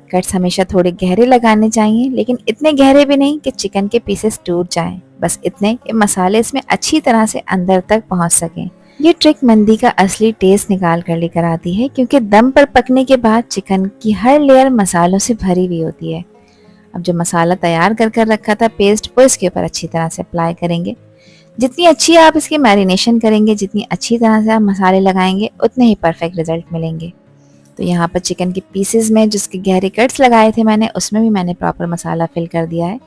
कट्स हमेशा थोड़े गहरे लगाने चाहिए, लेकिन इतने गहरे भी नहीं कि चिकन के पीसेस टूट जाएं, बस इतने कि मसाले इसमें अच्छी तरह से अंदर तक पहुंच सकें। ये ट्रिक मंदी का असली टेस्ट निकाल कर लेकर आती है, क्योंकि दम पर पकने के बाद चिकन की हर लेयर मसालों से भरी हुई होती है। अब जो मसाला तैयार कर रखा था पेस्ट, वो इसके ऊपर अच्छी तरह से अप्लाई करेंगे। जितनी अच्छी आप इसकी मैरिनेशन करेंगे, जितनी अच्छी तरह से आप मसाले लगाएंगे, उतने ही परफेक्ट रिजल्ट मिलेंगे। तो यहाँ पर चिकन के पीसेस में जिसके गहरे कट्स लगाए थे मैंने, उसमें भी मैंने प्रॉपर मसाला फिल कर दिया है।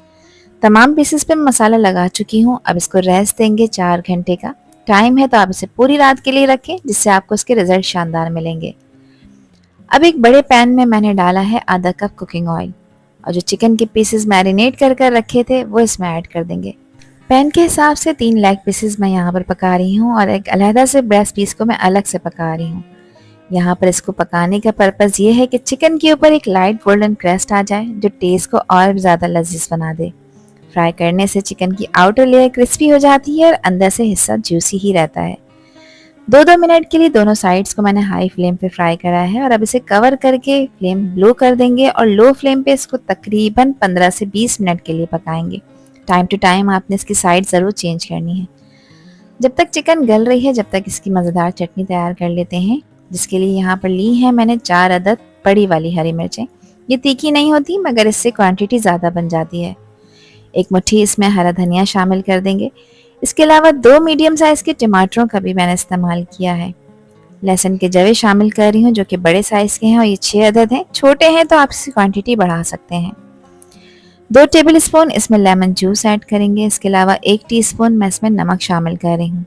तमाम पीसेस पे मसाला लगा चुकी हूँ। अब इसको रेस्ट देंगे 4 घंटे का टाइम है, तो आप इसे पूरी रात के लिए रखें, जिससे आपको इसके रिजल्ट शानदार मिलेंगे। अब एक बड़े पैन में मैंने डाला है आधा कप कुकिंग ऑयल और जो चिकन के पीसेस मैरिनेट कर रखे थे वो इसमें ऐड कर देंगे। पैन के हिसाब से 3 लेग पीसेस मैं यहाँ पर पका रही हूँ और एक अलहदा से ब्रेस्ट पीस को मैं अलग से पका रही हूँ। यहाँ पर इसको पकाने का पर्पज़ ये है कि चिकन के ऊपर एक लाइट गोल्डन क्रस्ट आ जाए, जो टेस्ट को और भी ज़्यादा लजीज बना दे। फ्राई करने से चिकन की आउटर लेयर क्रिस्पी हो जाती है और अंदर से हिस्सा जूसी ही रहता है। 2-2 मिनट के लिए दोनों साइड्स को मैंने हाई फ्लेम पे फ्राई करा है और अब इसे कवर करके फ्लेम लो कर देंगे और लो फ्लेम पे इसको तकरीबन 15 से 20 मिनट के लिए पकाएंगे। टाइम टू टाइम आपने इसकी साइड ज़रूर चेंज करनी है। जब तक चिकन गल रही है, जब तक इसकी मज़ेदार चटनी तैयार कर लेते हैं, जिसके लिए यहाँ पर ली है मैंने 4 अदद बड़ी वाली हरी मिर्चें। ये तीखी नहीं होती, मगर इससे क्वांटिटी ज़्यादा बन जाती है। एक मुट्ठी इसमें हरा धनिया शामिल कर देंगे। इसके अलावा 2 मीडियम साइज़ के टमाटरों का भी मैंने इस्तेमाल किया है। लहसुन के जवे शामिल कर रही हूँ, जो कि बड़े साइज़ के हैं और ये 6 अदद हैं। छोटे हैं तो आप इसकी क्वांटिटी बढ़ा सकते हैं। 2 टेबल स्पून इसमें लेमन जूस ऐड करेंगे। इसके अलावा 1 टीस्पून मैं इसमें नमक शामिल कर रही हूँ।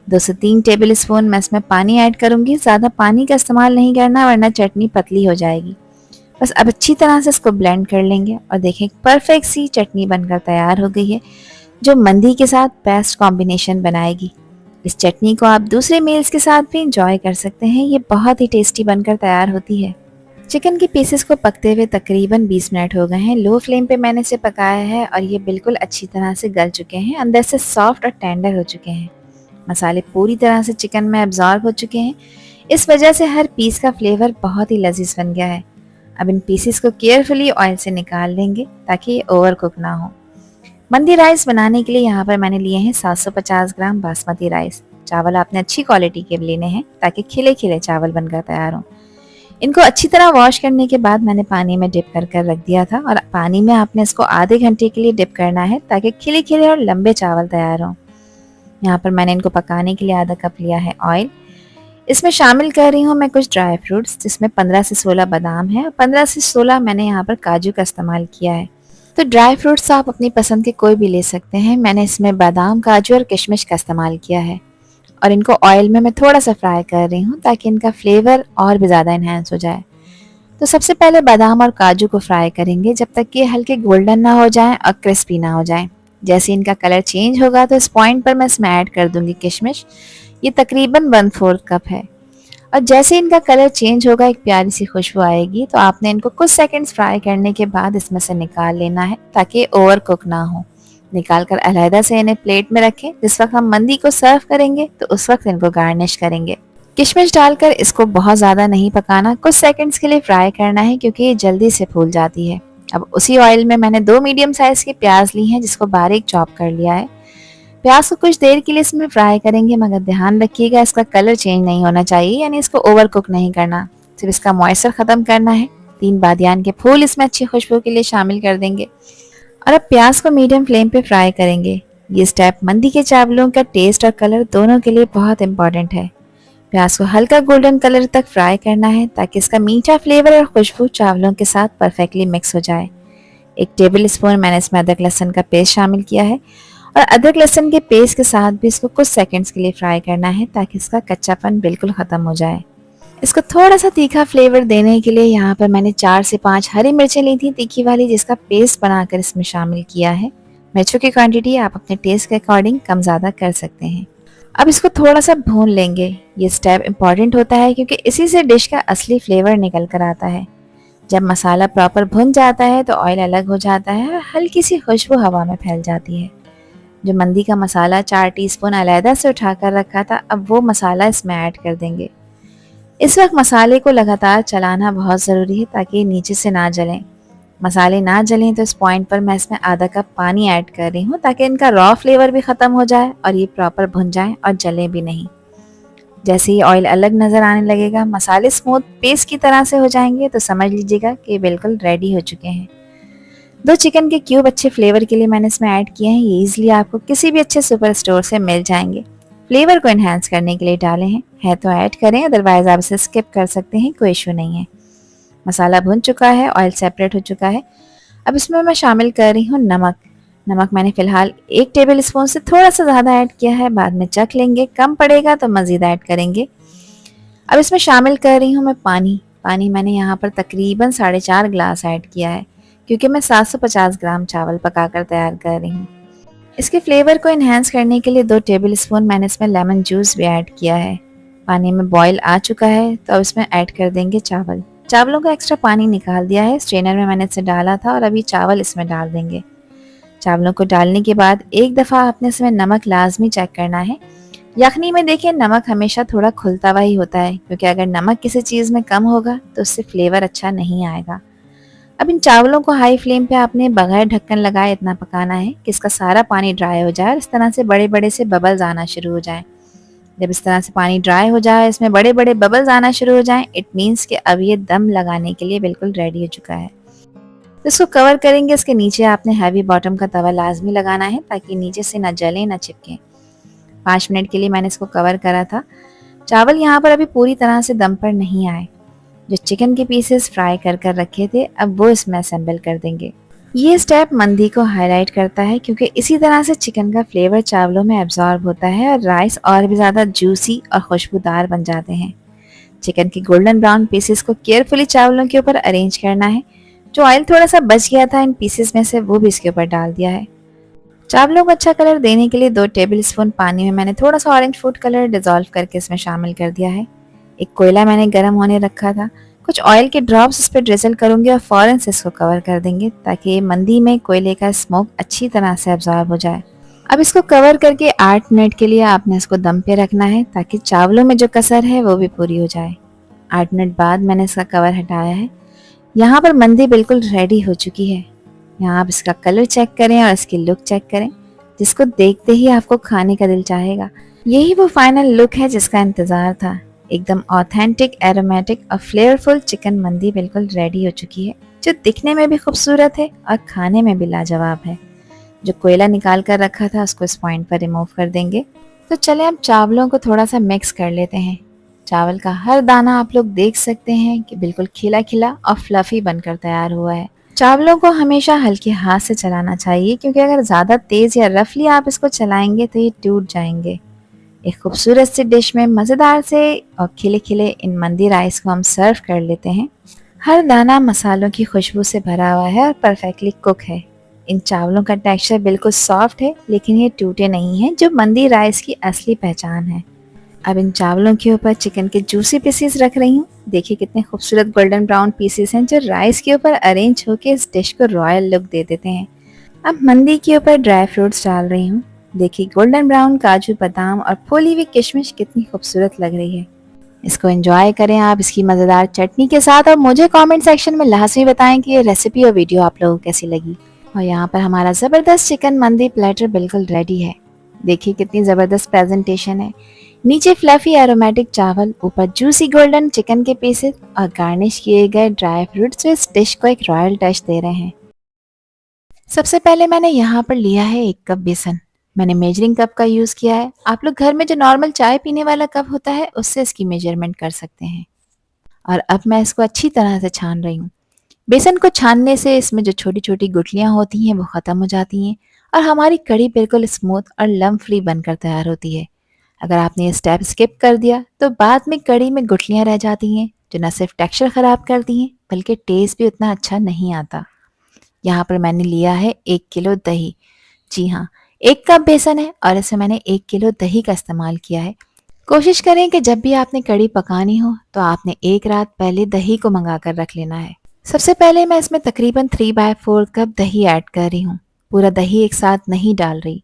2 से 3 टेबल स्पून मैं इसमें पानी ऐड करूँगी। ज़्यादा पानी का इस्तेमाल नहीं करना, वरना चटनी पतली हो जाएगी। बस अब अच्छी तरह से इसको ब्लेंड कर लेंगे और देखें परफेक्ट सी चटनी बनकर तैयार हो गई है, जो मंदी के साथ बेस्ट कॉम्बिनेशन बनाएगी। इस चटनी को आप दूसरे मील्स के साथ भी इंजॉय कर सकते हैं। ये बहुत ही टेस्टी बनकर तैयार होती है। चिकन के पीसेस को पकते हुए तकरीबन 20 मिनट हो गए हैं। लो फ्लेम पे मैंने इसे पकाया है और ये बिल्कुल अच्छी तरह से गल चुके हैं, अंदर से सॉफ्ट और टेंडर हो चुके हैं। मसाले पूरी तरह से चिकन में एब्जॉर्ब हो चुके हैं। इस वजह से हर पीस का फ्लेवर बहुत ही लजीज बन गया है। अब इन पीसेस को केयरफुली ऑयल से निकाल लेंगे ताकि ये ओवर कुक ना हो। मंदी राइस बनाने के लिए यहाँ पर मैंने लिए हैं 750 ग्राम बासमती राइस। चावल आपने अच्छी क्वालिटी के लेने हैं ताकि खिले खिले चावल बनकर तैयार हों। इनको अच्छी तरह वॉश करने के बाद मैंने पानी में डिप कर रख दिया था और पानी में आपने इसको आधे घंटे के लिए डिप करना है ताकि खिले खिले और लंबे चावल तैयार हों। यहाँ पर मैंने इनको पकाने के लिए आधा कप लिया है ऑयल। इसमें शामिल कर रही हूँ मैं कुछ ड्राई फ्रूट्स, जिसमें 15 से 16 बादाम है और 15 से 16 मैंने यहाँ पर काजू का इस्तेमाल किया है। तो ड्राई फ्रूट्स आप अपनी पसंद के कोई भी ले सकते हैं। मैंने इसमें बादाम, काजू और किशमिश का इस्तेमाल किया है और इनको ऑयल में मैं थोड़ा सा फ्राई कर रही हूँ ताकि इनका फ्लेवर और भी ज़्यादा इन्हेंस हो जाए। तो सबसे पहले बादाम और काजू को फ्राई करेंगे जब तक कि हल्के गोल्डन ना हो जाएं और क्रिस्पी ना हो जाएं। जैसे इनका कलर चेंज होगा तो इस पॉइंट पर मैं इसमें ऐड कर दूंगी किशमिश। ये तकरीबन 1/4 कप है और जैसे इनका कलर चेंज होगा, एक प्यारी सी खुशबू आएगी, तो आपने इनको कुछ सेकंड्स फ्राई करने के बाद इसमें से निकाल लेना है ताकि ओवर कुक ना हो। निकाल कर अलहदा से इन्हें प्लेट में रखें। जिस वक्त हम मंदी को सर्व करेंगे तो उस वक्त इनको गार्निश करेंगे। किशमिश डालकर इसको बहुत ज़्यादा नहीं पकाना, कुछ सेकंड्स के लिए फ्राई करना है क्योंकि ये जल्दी से फूल जाती है। अब उसी ऑयल में मैंने 2 मीडियम साइज़ की प्याज ली हैं जिसको बारीक चॉप कर लिया है। प्याज को कुछ देर के लिए इसमें फ्राई करेंगे, मगर ध्यान रखिएगा इसका कलर चेंज नहीं होना चाहिए, यानी इसको ओवर कुक नहीं करना, सिर्फ इसका मॉइस्चर ख़त्म करना है। 3 बादियान के फूल इसमें अच्छी खुशबू के लिए शामिल कर देंगे और अब प्याज को मीडियम फ्लेम पे फ्राई करेंगे। ये स्टेप मंदी के चावलों का टेस्ट और कलर दोनों के लिए बहुत इंपॉर्टेंट है। प्याज को हल्का गोल्डन कलर तक फ्राई करना है ताकि इसका मीठा फ्लेवर और खुशबू चावलों के साथ परफेक्टली मिक्स हो जाए। 1 टेबल स्पून मैंने इसमें अदरक लहसुन का पेस्ट शामिल किया है और अदरक लहसुन के पेस्ट के साथ भी इसको कुछ सेकंड्स के लिए फ्राई करना है ताकि इसका कच्चापन बिल्कुल ख़त्म हो जाए। इसको थोड़ा सा तीखा फ्लेवर देने के लिए यहाँ पर मैंने 4 से 5 हरी मिर्चें ली थी तीखी वाली, जिसका पेस्ट बनाकर इसमें शामिल किया है। मिर्चों की क्वांटिटी आप अपने टेस्ट के अकॉर्डिंग कम ज़्यादा कर सकते हैं। अब इसको थोड़ा सा भून लेंगे। ये स्टेप इम्पॉर्टेंट होता है क्योंकि इसी से डिश का असली फ्लेवर निकल कर आता है। जब मसाला प्रॉपर भुन जाता है तो ऑयल अलग हो जाता है और हल्की सी खुशबू हवा में फैल जाती है। जो मंदी का मसाला 4 टीस्पून अलहदा से उठाकर रखा था, अब वो मसाला इसमें ऐड कर देंगे। इस वक्त मसाले को लगातार चलाना बहुत ज़रूरी है ताकि नीचे से ना जलें। मसाले ना जलें तो इस पॉइंट पर मैं इसमें आधा कप पानी ऐड कर रही हूँ ताकि इनका रॉ फ्लेवर भी ख़त्म हो जाए और ये प्रॉपर भुन जाएं और जलें भी नहीं। जैसे ही ऑयल अलग नज़र आने लगेगा, मसाले स्मूथ पेस्ट की तरह से हो जाएंगे तो समझ लीजिएगा कि ये बिल्कुल रेडी हो चुके हैं। 2 चिकन के क्यूब अच्छे फ्लेवर के लिए मैंने इसमें ऐड किए हैं। ये ईजिली आपको किसी भी अच्छे सुपर स्टोर से मिल जाएंगे। फ्लेवर को एनहांस करने के लिए डाले हैं, है तो ऐड करें, अदरवाइज आप इसे स्किप कर सकते हैं, कोई इशू नहीं है। मसाला भुन चुका है, ऑयल सेपरेट हो चुका है। अब इसमें मैं शामिल कर रही हूँ नमक। नमक मैंने फ़िलहाल 1 टेबल स्पून से थोड़ा सा ज़्यादा ऐड किया है, बाद में चख लेंगे, कम पड़ेगा तो मज़ीद ऐड करेंगे। अब इसमें शामिल कर रही हूँ मैं पानी। पानी मैंने यहाँ पर तकरीबन 4.5 गिलास ऐड किया है क्योंकि मैं 750 ग्राम चावल पकाकर तैयार कर रही हूँ। इसके फ्लेवर को इन्हेंस करने के लिए 2 टेबल स्पून मैंने इसमें लेमन जूस भी ऐड किया है। पानी में बॉईल आ चुका है तो अब इसमें ऐड कर देंगे चावल। चावलों का एक्स्ट्रा पानी निकाल दिया है, स्ट्रेनर में मैंने इसे डाला था और अभी चावल इसमें डाल देंगे। चावलों को डालने के बाद एक दफ़ा आपने इसमें नमक लाजमी चेक करना है। यखनी में देखिए नमक हमेशा थोड़ा खुलता हुआ ही होता है क्योंकि अगर नमक किसी चीज़ में कम होगा तो उससे फ्लेवर अच्छा नहीं आएगा। अब इन चावलों को हाई फ्लेम पे आपने बगैर ढक्कन लगाए इतना पकाना है कि इसका सारा पानी ड्राई हो जाए और इस तरह से बड़े बड़े से बबल्स आना शुरू हो जाए। जब इस तरह से पानी ड्राई हो जाए, इसमें बड़े बड़े बबल्स आना शुरू हो जाएं, इट मीन्स कि अब ये दम लगाने के लिए बिल्कुल रेडी हो चुका है। तो इसको कवर करेंगे। इसके नीचे आपने हैवी बॉटम का तवा लाजमी लगाना है ताकि नीचे से ना जले ना चिपके। 5 मिनट के लिए मैंने इसको कवर करा था। चावल यहाँ पर अभी पूरी तरह से दम पर नहीं आए। जो चिकन के पीसेस फ्राई कर कर रखे थे, अब वो इसमें असेंबल कर देंगे। ये स्टेप मंदी को हाईलाइट करता है क्योंकि इसी तरह से चिकन का फ्लेवर चावलों में एब्जॉर्ब होता है और राइस और भी ज़्यादा जूसी और खुशबूदार बन जाते हैं। चिकन के गोल्डन ब्राउन पीसेस को केयरफुली चावलों के ऊपर अरेंज करना है। जो ऑयल थोड़ा सा बच गया था इन पीसेस में से, वो भी इसके ऊपर डाल दिया है। चावलों को अच्छा कलर देने के लिए 2 टेबल स्पून पानी में मैंने थोड़ा सा ऑरेंज फूड कलर डिजोल्व करके इसमें शामिल कर दिया है। एक कोयला मैंने गर्म होने रखा था। कुछ ऑयल के ड्रॉप्स इस पर ड्रिजल करूंगी और फ़ौरन से इसको कवर कर देंगे ताकि मंदी में कोयले का स्मोक अच्छी तरह से अब्जॉर्ब हो जाए। अब इसको कवर करके 8 मिनट के लिए आपने इसको दम पे रखना है ताकि चावलों में जो कसर है वो भी पूरी हो जाए। 8 मिनट बाद मैंने इसका कवर हटाया है। यहाँ पर मंदी बिल्कुल रेडी हो चुकी है। यहाँ आप इसका कलर चेक करें और इसकी लुक चेक करें, जिसको देखते ही आपको खाने का दिल चाहेगा। यही वो फाइनल लुक है जिसका इंतज़ार था। एकदम ऑथेंटिक, एरोमेटिक और फ्लेवरफुल चिकन मंदी बिल्कुल रेडी हो चुकी है, जो दिखने में भी खूबसूरत है और खाने में भी लाजवाब है। जो कोयला निकाल कर रखा था उसको इस पॉइंट पर रिमूव कर देंगे। तो चले अब चावलों को थोड़ा सा मिक्स कर लेते हैं। चावल का हर दाना आप लोग देख सकते हैं कि बिल्कुल खिला खिला और फ्लफी बनकर तैयार हुआ है। चावलों को हमेशा हल्के हाथ से चलाना चाहिए क्योंकि अगर ज़्यादा तेज़ या रफली आप इसको चलाएंगे तो ये टूट जाएंगे। एक खूबसूरत सी डिश में मज़ेदार से और खिले खिले इन मंदी राइस को हम सर्व कर लेते हैं। हर दाना मसालों की खुशबू से भरा हुआ है और परफेक्टली कुक है। इन चावलों का टेक्सचर बिल्कुल सॉफ्ट है लेकिन ये टूटे नहीं हैं, जो मंदी राइस की असली पहचान है। अब इन चावलों के ऊपर चिकन के जूसी पीसेस रख रही हूँ। देखिए कितने खूबसूरत गोल्डन ब्राउन पीसेस हैं जो राइस के ऊपर अरेंज होकर इस डिश को रॉयल लुक दे देते हैं। अब मंदी के ऊपर ड्राई फ्रूट्स डाल रही हूँ। देखिए गोल्डन ब्राउन काजू, बादाम और फूली हुई किशमिश कितनी खूबसूरत लग रही है। इसको एंजॉय करें आप इसकी मज़ेदार चटनी के साथ और मुझे कमेंट सेक्शन में लाजमी बताएं कि ये रेसिपी और वीडियो आप लोगों को कैसी लगी। और यहाँ पर हमारा ज़बरदस्त चिकन मंदी प्लेटर बिल्कुल रेडी है। देखिए कितनी ज़बरदस्त प्रेजेंटेशन है। नीचे फ्लफी एरोमेटिक चावल, ऊपर जूसी गोल्डन चिकन के पीसेस और गार्निश किए गए ड्राई फ्रूट्स इस डिश को एक रॉयल टच दे रहे हैं। सबसे पहले मैंने यहाँ पर लिया है 1 कप बेसन। मैंने मेजरिंग कप का यूज़ किया है। आप लोग घर में जो नॉर्मल चाय पीने वाला कप होता है उससे इसकी मेजरमेंट कर सकते हैं। और अब मैं इसको अच्छी तरह से छान रही हूँ। बेसन को छानने से इसमें जो छोटी-छोटी गुठलियाँ होती हैं वो ख़त्म हो जाती हैं और हमारी कढ़ी बिल्कुल स्मूथ और लम्प फ्री बनकर तैयार होती है। अगर आपने ये स्टेप स्किप कर दिया तो बाद में कढ़ी में गुठलियाँ रह जाती हैं जो न सिर्फ टेक्सचर ख़राब करती हैं बल्कि टेस्ट भी उतना अच्छा नहीं आता। यहाँ पर मैंने लिया है 1 किलो दही। जी हाँ, 1 कप बेसन है और इसमें मैंने 1 किलो दही का इस्तेमाल किया है। कोशिश करें कि जब भी आपने कढ़ी पकानी हो तो आपने 1 रात पहले दही को मंगा कर रख लेना है। सबसे पहले मैं इसमें तकरीबन 3/4 कप दही ऐड कर रही हूँ। पूरा दही एक साथ नहीं डाल रही।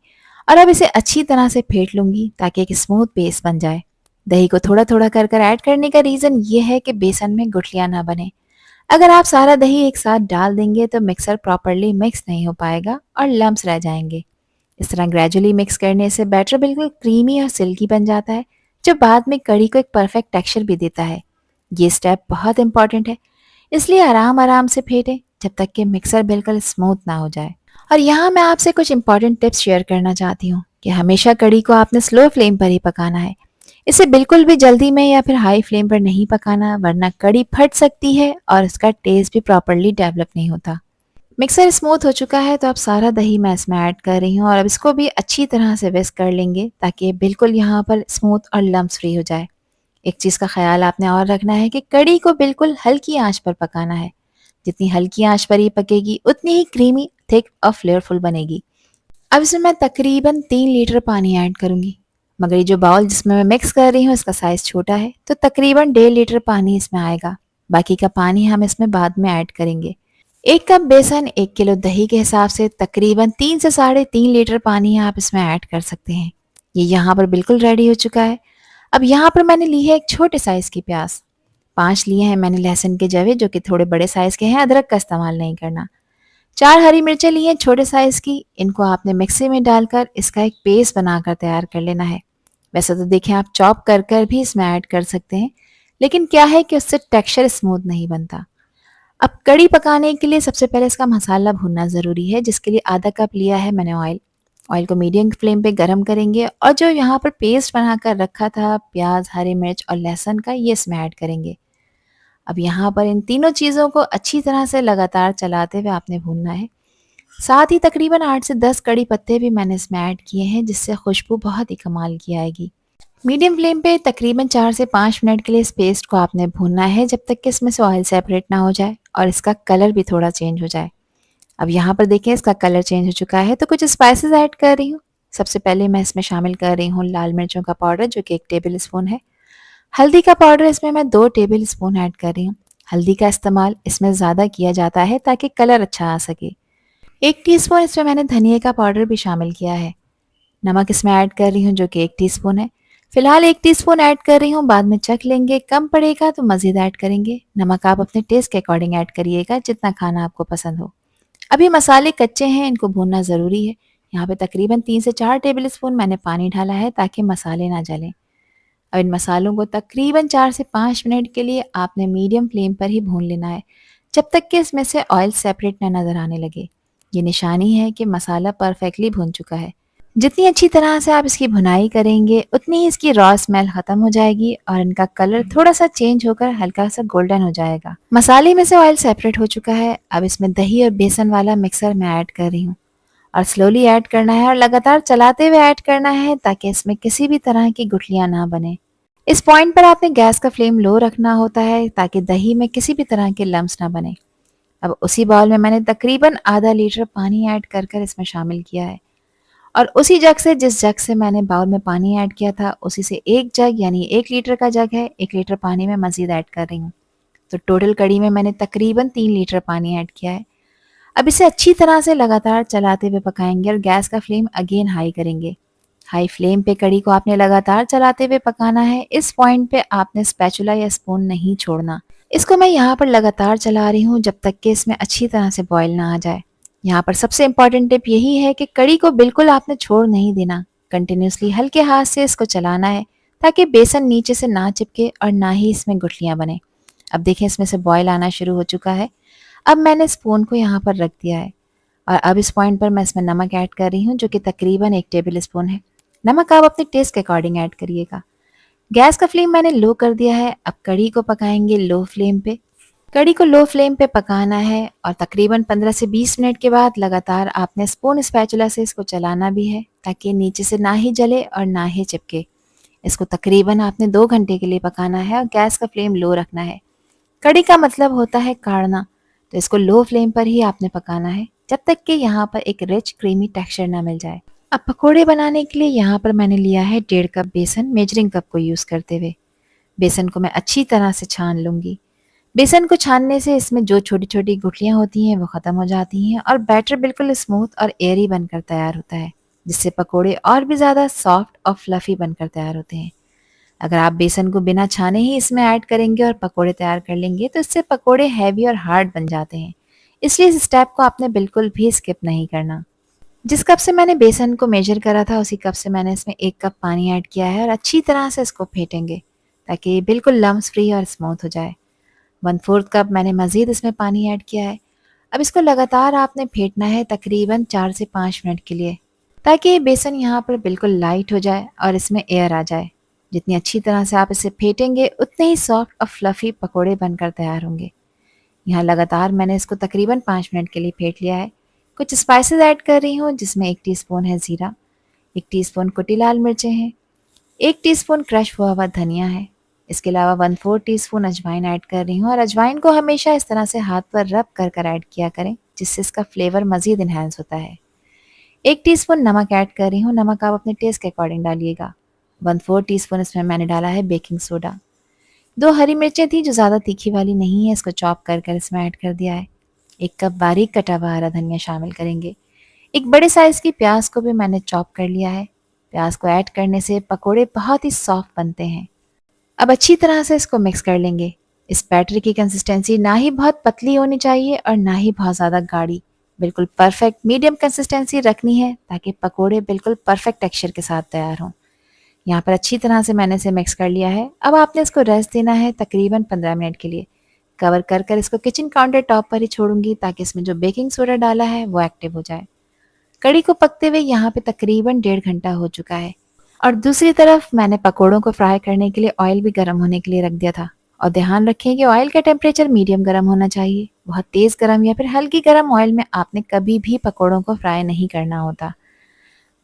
और अब इसे अच्छी तरह से फेंट लूँगी ताकि एक स्मूथ पेस्ट बन जाए। दही को थोड़ा-थोड़ा कर ऐड करने का रीज़न ये है कि बेसन में गुठलियाँ ना बने। अगर आप सारा दही एक साथ डाल देंगे तो मिक्सर प्रॉपर्ली मिक्स नहीं हो पाएगा और लम्प्स रह जाएंगे। इस तरह ग्रेजुअली मिक्स करने से बैटर बिल्कुल क्रीमी और सिल्की बन जाता है जो बाद में कढ़ी को एक परफेक्ट टेक्सचर भी देता है। ये स्टेप बहुत इंपॉर्टेंट है, इसलिए आराम आराम से फेंटें जब तक कि मिक्सर बिल्कुल स्मूथ ना हो जाए। और यहाँ मैं आपसे कुछ इंपॉर्टेंट टिप्स शेयर करना चाहती हूँ कि हमेशा कढ़ी को आपने स्लो फ्लेम पर ही पकाना है। इसे बिल्कुल भी जल्दी में या फिर हाई फ्लेम पर नहीं पकाना वरना कढ़ी फट सकती है और इसका टेस्ट भी प्रॉपर्ली डेवलप नहीं होता। मिक्सर स्मूथ हो चुका है तो अब सारा दही मैं इसमें ऐड कर रही हूँ और अब इसको भी अच्छी तरह से विस्क कर लेंगे ताकि ये बिल्कुल यहाँ पर स्मूथ और लम्प्स फ्री हो जाए। एक चीज़ का ख्याल आपने और रखना है कि कढ़ी को बिल्कुल हल्की आंच पर पकाना है। जितनी हल्की आंच पर ये पकेगी उतनी ही क्रीमी, थिक और फ्लेवरफुल बनेगी। अब इसमें मैं तकरीबन 3 लीटर पानी ऐड करूँगी। मगर ये जो बाउल जिसमें मैं मिक्स कर रही हूँ इसका साइज़ छोटा है तो तकरीबन 1.5 लीटर पानी इसमें आएगा। बाकी का पानी हम इसमें बाद में ऐड करेंगे। 1 कप बेसन 1 किलो दही के हिसाब से तकरीबन 3 से साढ़े 3 लीटर पानी आप इसमें ऐड कर सकते हैं। ये यहाँ पर बिल्कुल रेडी हो चुका है। अब यहाँ पर मैंने ली है एक छोटे साइज़ की प्याज। 5 लिए हैं मैंने लहसुन के जवे जो कि थोड़े बड़े साइज़ के हैं, अदरक का इस्तेमाल नहीं करना। 4 हरी मिर्चें ली हैं छोटे साइज़ की, इनको आपने मिक्सी में डालकर इसका एक पेस्ट बनाकर तैयार कर लेना है। वैसे तो देखें आप चॉप कर भी इसमें ऐड कर सकते हैं, लेकिन क्या है कि उससे टेक्सचर स्मूथ नहीं बनता। अब कढ़ी पकाने के लिए सबसे पहले इसका मसाला भूनना ज़रूरी है, जिसके लिए आधा कप लिया है मैंने ऑयल। ऑयल को मीडियम फ्लेम पे गरम करेंगे और जो यहाँ पर पेस्ट बनाकर रखा था प्याज, हरी मिर्च और लहसुन का, ये इसमें ऐड करेंगे। अब यहाँ पर इन तीनों चीज़ों को अच्छी तरह से लगातार चलाते हुए आपने भूनना है। साथ ही तकरीबन 8 से 10 कड़ी पत्ते भी मैंने इसमें ऐड किए हैं जिससे खुशबू बहुत ही कमाल की आएगी। मीडियम फ्लेम पे तकरीबन 4 से 5 मिनट के लिए इस पेस्ट को आपने भूनना है जब तक कि इसमें से ऑयल सेपरेट ना हो जाए और इसका कलर भी थोड़ा चेंज हो जाए। अब यहाँ पर देखिए इसका कलर चेंज हो चुका है तो कुछ स्पाइसेस ऐड कर रही हूँ। सबसे पहले मैं इसमें शामिल कर रही हूँ लाल मिर्चों का पाउडर जो कि 1 टेबल स्पून है। हल्दी का पाउडर इसमें मैं 2 टेबल स्पून ऐड कर रही हूँ। हल्दी का इस्तेमाल इसमें ज़्यादा किया जाता है ताकि कलर अच्छा आ सके। 1 टीस्पून इसमें मैंने धनिया का पाउडर भी शामिल किया है। नमक इसमें ऐड कर रही हूँ जो कि 1 टीस्पून है। फिलहाल 1 टीस्पून ऐड कर रही हूँ, बाद में चख लेंगे, कम पड़ेगा तो मज़ीद ऐड करेंगे। नमक आप अपने टेस्ट के अकॉर्डिंग ऐड करिएगा जितना खाना आपको पसंद हो। अभी मसाले कच्चे हैं, इनको भूनना ज़रूरी है। यहाँ पे तकरीबन 3 से 4 टेबल स्पून मैंने पानी डाला है ताकि मसाले ना जलें। अब इन मसालों को तकरीबन 4 से 5 मिनट के लिए आपने मीडियम फ्लेम पर ही भून लेना है जब तक कि इसमें से ऑयल सेपरेट ना नज़र आने लगे। ये निशानी है कि मसाला परफेक्टली भून चुका है। जितनी अच्छी तरह से आप इसकी भुनाई करेंगे उतनी ही इसकी रॉ स्मेल ख़त्म हो जाएगी और इनका कलर थोड़ा सा चेंज होकर हल्का सा गोल्डन हो जाएगा। मसाले में से ऑयल सेपरेट हो चुका है। अब इसमें दही और बेसन वाला मिक्सर मैं ऐड कर रही हूँ और स्लोली ऐड करना है और लगातार चलाते हुए ऐड करना है ताकि इसमें किसी भी तरह की गुठलियाँ ना बने। इस पॉइंट पर आपने गैस का फ्लेम लो रखना होता है ताकि दही में किसी भी तरह के लम्स ना बने। अब उसी बाउल में मैंने तकरीबन आधा लीटर पानी ऐड कर इसमें शामिल किया है और उसी जग से जिस जग से मैंने बाउल में पानी ऐड किया था उसी से 1 जग यानी 1 लीटर का जग है, 1 लीटर पानी में मज़ीद ऐड कर रही हूँ। तो टोटल कढ़ी में मैंने तकरीबन 3 लीटर पानी ऐड किया है। अब इसे अच्छी तरह से लगातार चलाते हुए पकाएंगे और गैस का फ्लेम अगेन हाई करेंगे। हाई फ्लेम पे कड़ी को आपने लगातार चलाते हुए पकाना है। इस पॉइंट पे आपने स्पैचुला या स्पून नहीं छोड़ना। इसको मैं यहाँ पर लगातार चला रही हूँ जब तक कि इसमें अच्छी तरह से बॉईल ना आ जाए। यहाँ पर सबसे इम्पॉर्टेंट टिप यही है कि कड़ी को बिल्कुल आपने छोड़ नहीं देना। कंटिन्यूसली हल्के हाथ से इसको चलाना है ताकि बेसन नीचे से ना चिपके और ना ही इसमें गुठलियाँ बने। अब देखें इसमें से बॉईल आना शुरू हो चुका है। अब मैंने स्पून को यहाँ पर रख दिया है और अब इस पॉइंट पर मैं इसमें नमक ऐड कर रही हूँ जो कि तकरीबन 1 टेबल स्पून है। नमक आप अपने टेस्ट के अकॉर्डिंग ऐड करिएगा। गैस का फ्लेम मैंने लो कर दिया है। अब कड़ी को पकाएंगे लो फ्लेम पे। कड़ी को लो फ्लेम पे पकाना है और तकरीबन 15 से 20 मिनट के बाद लगातार आपने स्पून स्पैचुला से इसको चलाना भी है ताकि नीचे से ना ही जले और ना ही चिपके। इसको तकरीबन आपने 2 घंटे के लिए पकाना है और गैस का फ्लेम लो रखना है। कड़ी का मतलब होता है काढ़ना, तो इसको लो फ्लेम पर ही आपने पकाना है जब तक कि यहाँ पर एक रिच क्रीमी टेक्सचर ना मिल जाए। अब पकोड़े बनाने के लिए यहाँ पर मैंने लिया है 1.5 कप बेसन मेजरिंग कप को यूज़ करते हुए। बेसन को मैं अच्छी तरह से छान लूँगी। बेसन को छानने से इसमें जो छोटी छोटी गुठलियाँ होती हैं वो ख़त्म हो जाती हैं और बैटर बिल्कुल स्मूथ और एयरी बनकर तैयार होता है, जिससे पकोड़े और भी ज़्यादा सॉफ्ट और फ्लफ़ी बनकर तैयार होते हैं। अगर आप बेसन को बिना छाने ही इसमें ऐड करेंगे और पकोड़े तैयार कर लेंगे तो इससे पकोड़े हैवी और हार्ड बन जाते हैं। इसलिए इस स्टेप को आपने बिल्कुल भी स्किप नहीं करना। जिस कप से मैंने बेसन को मेजर करा था उसी कप से मैंने इसमें 1 कप पानी ऐड किया है और अच्छी तरह से इसको फेंटेंगे ताकि ये बिल्कुल लम्स फ्री और स्मूथ हो जाए। 1/4 कप मैंने मज़ीद इसमें पानी ऐड किया है। अब इसको लगातार आपने फेंटना है तकरीबन 4 से 5 मिनट के लिए ताकि ये बेसन यहाँ पर बिल्कुल लाइट हो जाए और इसमें एयर आ जाए। जितनी अच्छी तरह से आप इसे फेंटेंगे उतने ही सॉफ्ट और फ्लफ़ी पकोड़े बनकर तैयार होंगे। यहाँ लगातार मैंने इसको तकरीबन 5 मिनट के लिए फेंट लिया है। कुछ स्पाइसेस ऐड कर रही हूँ जिसमें 1 टीस्पून है ज़ीरा, 1 टीस्पून कुटी लाल मिर्चें हैं, 1 टीस्पून क्रश हुआ हुआ धनिया है। इसके अलावा 1/4 टीस्पून अजवाइन ऐड कर रही हूँ और अजवाइन को हमेशा इस तरह से हाथ पर रब कर कर ऐड किया करें जिससे इसका फ्लेवर मज़ीद इन्हेंस होता है। 1 टीस्पून नमक ऐड कर रही हूँ, नमक आप अपने टेस्ट के अकॉर्डिंग डालिएगा। 1/4 टीस्पून इसमें मैंने डाला है बेकिंग सोडा। 2 हरी मिर्चें थी जो ज़्यादा तीखी वाली नहीं है, इसको चॉप कर कर इसमें ऐड कर दिया है। 1 कप बारीक कटा हुआ हरा धनिया शामिल करेंगे। एक बड़े साइज़ की प्याज को भी मैंने चॉप कर लिया है। प्याज को ऐड करने से पकोड़े बहुत ही सॉफ्ट बनते हैं। अब अच्छी तरह से इसको मिक्स कर लेंगे। इस बैटर की कंसिस्टेंसी ना ही बहुत पतली होनी चाहिए और ना ही बहुत ज़्यादा गाढ़ी। बिल्कुल परफेक्ट मीडियम कंसिस्टेंसी रखनी है ताकि पकोड़े बिल्कुल परफेक्ट टेक्सचर के साथ तैयार हों। यहाँ पर अच्छी तरह से मैंने इसे मिक्स कर लिया है। अब आपने इसको रेस्ट देना है तकरीबन 15 मिनट के लिए। कवर कर कर इसको किचन काउंटर टॉप पर ही छोड़ूंगी ताकि इसमें जो बेकिंग सोडा डाला है वो एक्टिव हो जाए। कड़ी को पकते हुए यहाँ पे तकरीबन 1.5 घंटा हो चुका है और दूसरी तरफ मैंने पकोड़ों को फ्राई करने के लिए ऑयल भी गर्म होने के लिए रख दिया था। और ध्यान रखें कि ऑयल का टेम्परेचर मीडियम गर्म होना चाहिए। बहुत तेज़ गर्म या फिर हल्की गर्म ऑयल में आपने कभी भी पकोड़ों को फ्राई नहीं करना होता।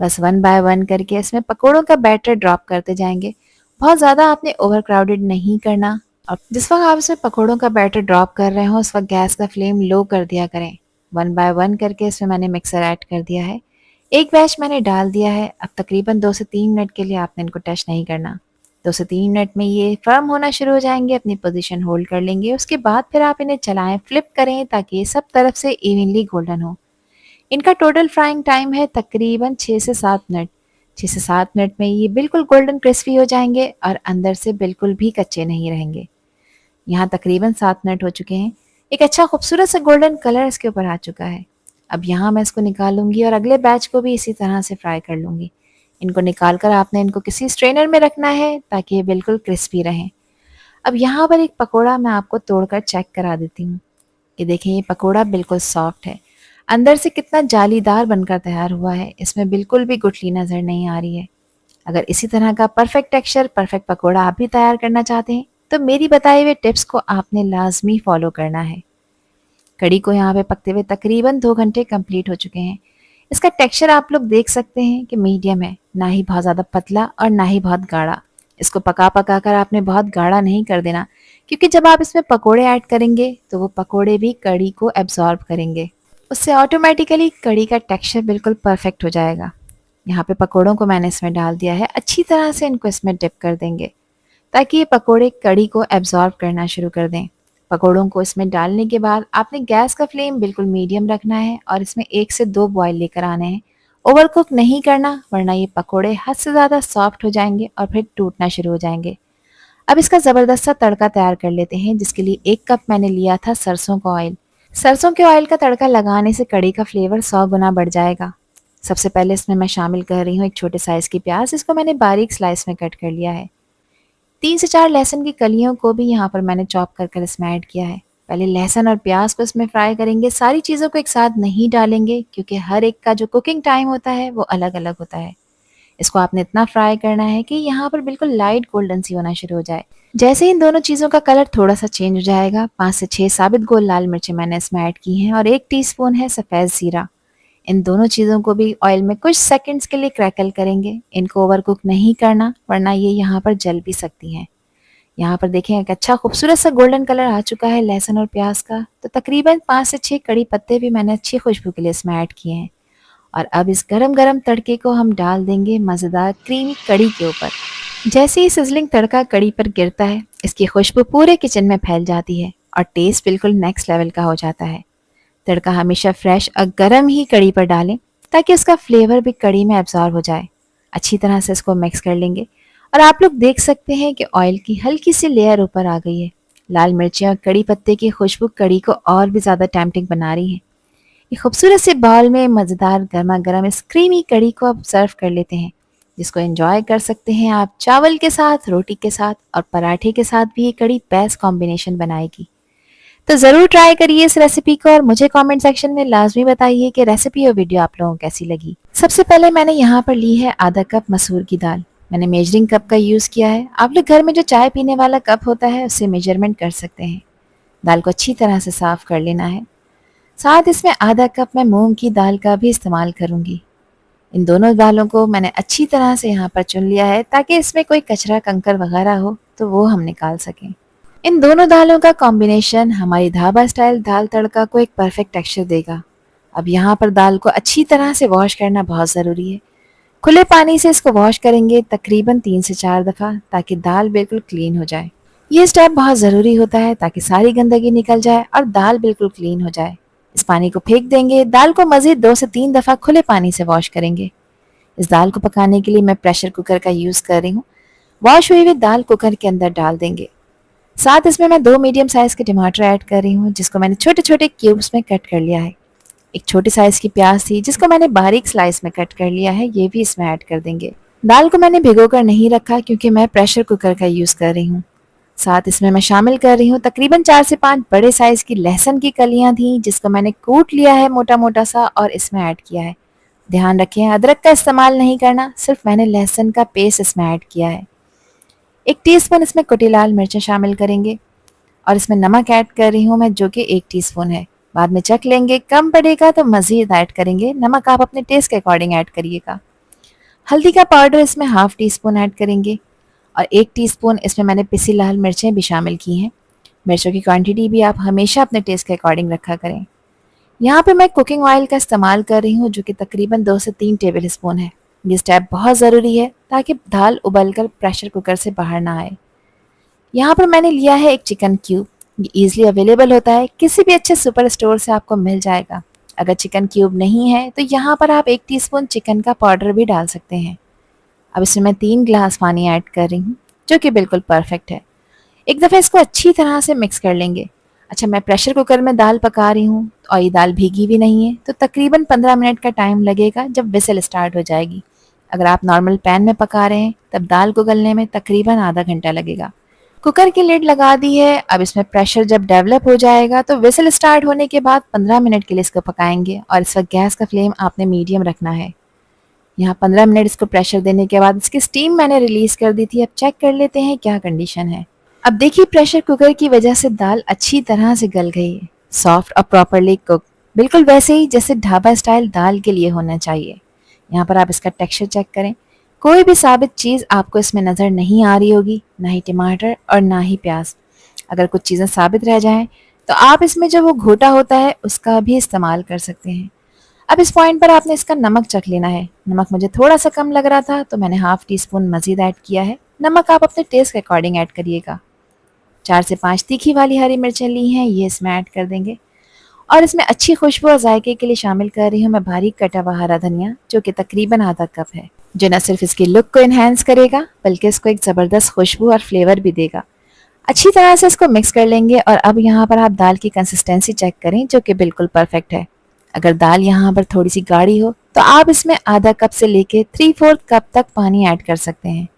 बस 1 बाय 1 करके इसमें पकोड़ों का बैटर ड्रॉप करते जाएंगे। बहुत ज़्यादा आपने ओवर क्राउडेड नहीं करना। और जिस वक्त आप इसमें पकोड़ों का बैटर ड्रॉप कर रहे हो उस वक्त गैस का फ्लेम लो कर दिया करें। 1 बाय 1 करके इसमें मैंने मिक्सर ऐड कर दिया है। एक बैच मैंने डाल दिया है। अब तकरीबन 2 से 3 मिनट के लिए आपने इनको टच नहीं करना। 2 से 3 मिनट में ये फर्म होना शुरू हो जाएंगे, अपनी पोजीशन होल्ड कर लेंगे। उसके बाद फिर आप इन्हें चलाएं, फ्लिप करें ताकि ये सब तरफ से इवनली गोल्डन हो। इनका टोटल फ्राइंग टाइम है तकरीबन 6 से 7 मिनट। 6 से 7 मिनट में ये बिल्कुल गोल्डन क्रिस्पी हो जाएंगे और अंदर से बिल्कुल भी कच्चे नहीं रहेंगे। यहाँ तकरीबन 7 मिनट हो चुके हैं। एक अच्छा खूबसूरत सा गोल्डन कलर इसके ऊपर आ चुका है। अब यहाँ मैं इसको निकालूंगी और अगले बैच को भी इसी तरह से फ्राई कर लूँगी। इनको निकाल कर आपने इनको किसी स्ट्रेनर में रखना है ताकि ये बिल्कुल क्रिस्पी रहें। अब यहाँ पर एक पकोड़ा मैं आपको तोड़कर चेक करा देती हूँ। ये देखें, ये पकोड़ा बिल्कुल सॉफ्ट है, अंदर से कितना जालीदार बनकर तैयार हुआ है। इसमें बिल्कुल भी गुठली नज़र नहीं आ रही है। अगर इसी तरह का परफेक्ट टेक्सचर, परफेक्ट पकोड़ा आप भी तैयार करना चाहते हैं तो मेरी बताए हुए टिप्स को आपने लाजमी फॉलो करना है। कड़ी को यहाँ पे पकते हुए तकरीबन 2 घंटे कंप्लीट हो चुके हैं। इसका टेक्सचर आप लोग देख सकते हैं कि मीडियम है, ना ही बहुत ज़्यादा पतला और ना ही बहुत गाढ़ा। इसको पका पका कर आपने बहुत गाढ़ा नहीं कर देना, क्योंकि जब आप इसमें पकोड़े ऐड करेंगे तो वो पकोड़े भी कड़ी को एब्जॉर्ब करेंगे। उससे ऑटोमेटिकली कड़ी का टेक्सचर बिल्कुल परफेक्ट हो जाएगा। यहाँ पे पकोड़ों को मैंने इसमें डाल दिया है। अच्छी तरह से इनको इसमें डिप कर देंगे ताकि ये पकोड़े कड़ी को एब्जॉर्ब करना शुरू कर दें। पकौड़ों को इसमें डालने के बाद आपने गैस का फ्लेम बिल्कुल मीडियम रखना है और इसमें 1 से 2 बॉयल लेकर आने हैं। ओवरकुक नहीं करना, वरना ये पकोड़े हद से ज़्यादा सॉफ्ट हो जाएंगे और फिर टूटना शुरू हो जाएंगे। अब इसका ज़बरदस्त सा तड़का तैयार कर लेते हैं, जिसके लिए 1 कप मैंने लिया था सरसों का ऑयल। सरसों के ऑयल का तड़का लगाने से कढ़ी का फ्लेवर 100 गुना बढ़ जाएगा। सबसे पहले इसमें मैं शामिल कर रही हूँ एक छोटे साइज़ की प्याज, इसको मैंने बारीक स्लाइस में कट कर लिया है। 3 से 4 लहसुन की कलियों को भी यहाँ पर मैंने चॉप कर कर इसमें ऐड किया है। पहले लहसुन और प्याज को इसमें फ्राई करेंगे, सारी चीज़ों को एक साथ नहीं डालेंगे क्योंकि हर एक का जो कुकिंग टाइम होता है वो अलग-अलग होता है। इसको आपने इतना फ्राई करना है कि यहाँ पर बिल्कुल लाइट गोल्डन सी होना शुरू हो जाए। जैसे ही इन दोनों चीज़ों का कलर थोड़ा-सा चेंज हो जाएगा, 5 से 6 साबित गोल लाल मिर्चें मैंने इसमें ऐड की हैं और 1 टीस्पून है सफ़ेद ज़ीरा। इन दोनों चीज़ों को भी ऑयल में कुछ सेकंड्स के लिए क्रैकल करेंगे। इनको ओवरकुक नहीं करना, वरना ये यहाँ पर जल भी सकती हैं। यहाँ पर देखें एक अच्छा खूबसूरत सा गोल्डन कलर आ चुका है लहसुन और प्याज का। तो तकरीबन 5 से 6 कड़ी पत्ते भी मैंने अच्छी खुशबू के लिए इसमें ऐड किए हैं। और अब इस गरम-गरम तड़के को हम डाल देंगे मज़ेदार क्रीमी कढ़ी के ऊपर। जैसे ही सिज़लिंग तड़का कढ़ी पर गिरता है, इसकी खुशबू पूरे किचन में फैल जाती है और टेस्ट बिल्कुल नेक्स्ट लेवल का हो जाता है। तड़का हमेशा फ्रेश और गरम ही कढ़ी पर डालें ताकि उसका फ्लेवर भी कढ़ी में एब्जॉर्ब हो जाए। अच्छी तरह से इसको मिक्स कर लेंगे और आप लोग देख सकते हैं कि ऑयल की हल्की सी लेयर ऊपर आ गई है। लाल मिर्चें और कड़ी पत्ते की खुशबू कढ़ी को और भी ज़्यादा टेम्पटिंग बना रही है। ये खूबसूरत से बाउल में मज़ेदार गर्मा गर्म इस क्रीमी कढ़ी को अब सर्व कर लेते हैं, जिसको एंजॉय कर सकते हैं आप चावल के साथ, रोटी के साथ और पराठे के साथ भी ये कढ़ी बेस्ट कॉम्बिनेशन बनाएगी। तो ज़रूर ट्राई करिए इस रेसिपी को और मुझे कमेंट सेक्शन में लाजमी बताइए कि रेसिपी और वीडियो आप लोगों को कैसी लगी। सबसे पहले मैंने यहाँ पर ली है आधा कप मसूर की दाल। मैंने मेजरिंग कप का यूज़ किया है। आप लोग घर में जो चाय पीने वाला कप होता है उससे मेजरमेंट कर सकते हैं। दाल को अच्छी तरह से साफ़ कर लेना है। साथ इसमें आधा कप मैं मूंग की दाल का भी इस्तेमाल करूँगी। इन दोनों दालों को मैंने अच्छी तरह से यहाँ पर चुन लिया है ताकि इसमें कोई कचरा कंकर वगैरह हो तो वो हम निकाल सकें। इन दोनों दालों का कॉम्बिनेशन हमारी ढाबा स्टाइल दाल तड़का को एक परफेक्ट टेक्सचर देगा। अब यहाँ पर दाल को अच्छी तरह से वॉश करना बहुत ज़रूरी है। खुले पानी से इसको वॉश करेंगे तकरीबन 3 से 4 दफ़ा ताकि दाल बिल्कुल क्लीन हो जाए। ये स्टेप बहुत ज़रूरी होता है ताकि सारी गंदगी निकल जाए और दाल बिल्कुल क्लीन हो जाए। इस पानी को फेंक देंगे। दाल को मज़ीद 2 से 3 दफ़ा खुले पानी से वॉश करेंगे। इस दाल को पकाने के लिए मैं प्रेशर कुकर का यूज़ कर रही हूँ। वॉश हुई हुई दाल कुकर के अंदर डाल देंगे। साथ इसमें मैं 2 मीडियम साइज़ के टमाटर ऐड कर रही हूँ, जिसको मैंने छोटे-छोटे क्यूब्स में कट कर लिया है। एक छोटी साइज़ की प्याज थी, जिसको मैंने बारीक स्लाइस में कट कर लिया है, ये भी इसमें ऐड कर देंगे। दाल को मैंने भिगोकर नहीं रखा क्योंकि मैं प्रेशर कुकर का यूज़ कर रही हूँ। साथ इसमें मैं शामिल कर रही हूँ तकरीबन 4 से 5 बड़े साइज़ की लहसुन की कलियाँ थी, जिसको मैंने कूट लिया है मोटा-मोटा सा और इसमें ऐड किया है। ध्यान रखें अदरक का इस्तेमाल नहीं करना, सिर्फ मैंने लहसुन का पेस्ट इसमें ऐड किया है। 1 टीस्पून इसमें कुटी लाल मिर्चें शामिल करेंगे और इसमें नमक ऐड कर रही हूँ मैं, जो कि 1 टीस्पून है। बाद में चख लेंगे, कम पड़ेगा तो मज़ीद ऐड करेंगे। नमक आप अपने टेस्ट के अकॉर्डिंग ऐड करिएगा। हल्दी का पाउडर इसमें हाफ टीस्पून ऐड करेंगे और 1 टीस्पून इसमें मैंने पिसी लाल मिर्चें भी शामिल की हैं। मिर्चों की क्वांटिटी भी आप हमेशा अपने टेस्ट के अकॉर्डिंग रखा करें। यहाँ पे मैं कुकिंग ऑयल का इस्तेमाल कर रही हूँ, जो कि तकरीबन 2 से 3 टेबल स्पून है। ये स्टेप बहुत ज़रूरी है ताकि दाल उबलकर प्रेशर कुकर से बाहर ना आए। यहाँ पर मैंने लिया है एक चिकन क्यूब। ये ईजिली अवेलेबल होता है, किसी भी अच्छे सुपर स्टोर से आपको मिल जाएगा। अगर चिकन क्यूब नहीं है तो यहाँ पर आप 1 टीस्पून चिकन का पाउडर भी डाल सकते हैं। अब इसमें मैं 3 गिलास पानी ऐड कर रही हूँ, जो कि बिल्कुल परफेक्ट है। एक दफ़ा इसको अच्छी तरह से मिक्स कर लेंगे। अच्छा, मैं प्रेशर कुकर में दाल पका रही हूँ और ये दाल भीगी भी नहीं है, तो तकरीबन 15 मिनट का टाइम लगेगा जब विसल स्टार्ट हो जाएगी। अगर आप नॉर्मल पैन में पका रहे हैं तब दाल को गलने में तकरीबन आधा घंटा लगेगा। कुकर की लिड लगा दी है। अब इसमें प्रेशर जब डेवलप हो जाएगा तो विसल स्टार्ट होने के बाद 15 मिनट के लिए इसको पकाएंगे और इस वक्त गैस का फ्लेम आपने मीडियम रखना है। यहाँ 15 मिनट इसको प्रेशर देने के बाद इसकी स्टीम मैंने रिलीज़ कर दी थी। अब चेक कर लेते हैं क्या कंडीशन है। अब देखिए प्रेशर कुकर की वजह से दाल अच्छी तरह से गल गई है, सॉफ्ट और प्रॉपरली कुक, बिल्कुल वैसे ही जैसे ढाबा स्टाइल दाल के लिए होना चाहिए। यहाँ पर आप इसका टेक्सचर चेक करें। कोई भी साबित चीज़ आपको इसमें नज़र नहीं आ रही होगी, ना ही टमाटर और ना ही प्याज। अगर कुछ चीज़ें साबित रह जाएं तो आप इसमें जो वो घोटा होता है उसका भी इस्तेमाल कर सकते हैं। अब इस पॉइंट पर आपने इसका नमक चख लेना है। नमक मुझे थोड़ा सा कम लग रहा था तो मैंने हाफ टी स्पून मज़ीद ऐड किया है। नमक आप अपने टेस्ट के अकॉर्डिंग ऐड करिएगा। 4 से 5 तीखी वाली हरी मिर्चें ली हैं, ये इसमें ऐड कर देंगे। और इसमें अच्छी खुशबू और जायके के लिए शामिल कर रही हूँ मैं बारीक कटा हुआ हरा धनिया, जो कि तकरीबन आधा कप है, जो न सिर्फ इसकी लुक को इन्हेंस करेगा बल्कि इसको एक ज़बरदस्त खुशबू और फ्लेवर भी देगा। अच्छी तरह से इसको मिक्स कर लेंगे और अब यहाँ पर आप दाल की कंसिस्टेंसी चेक करें, जो कि बिल्कुल परफेक्ट है। अगर दाल यहाँ पर थोड़ी सी गाढ़ी हो तो आप इसमें आधा कप से लेके 3/4 कप तक पानी ऐड कर सकते हैं।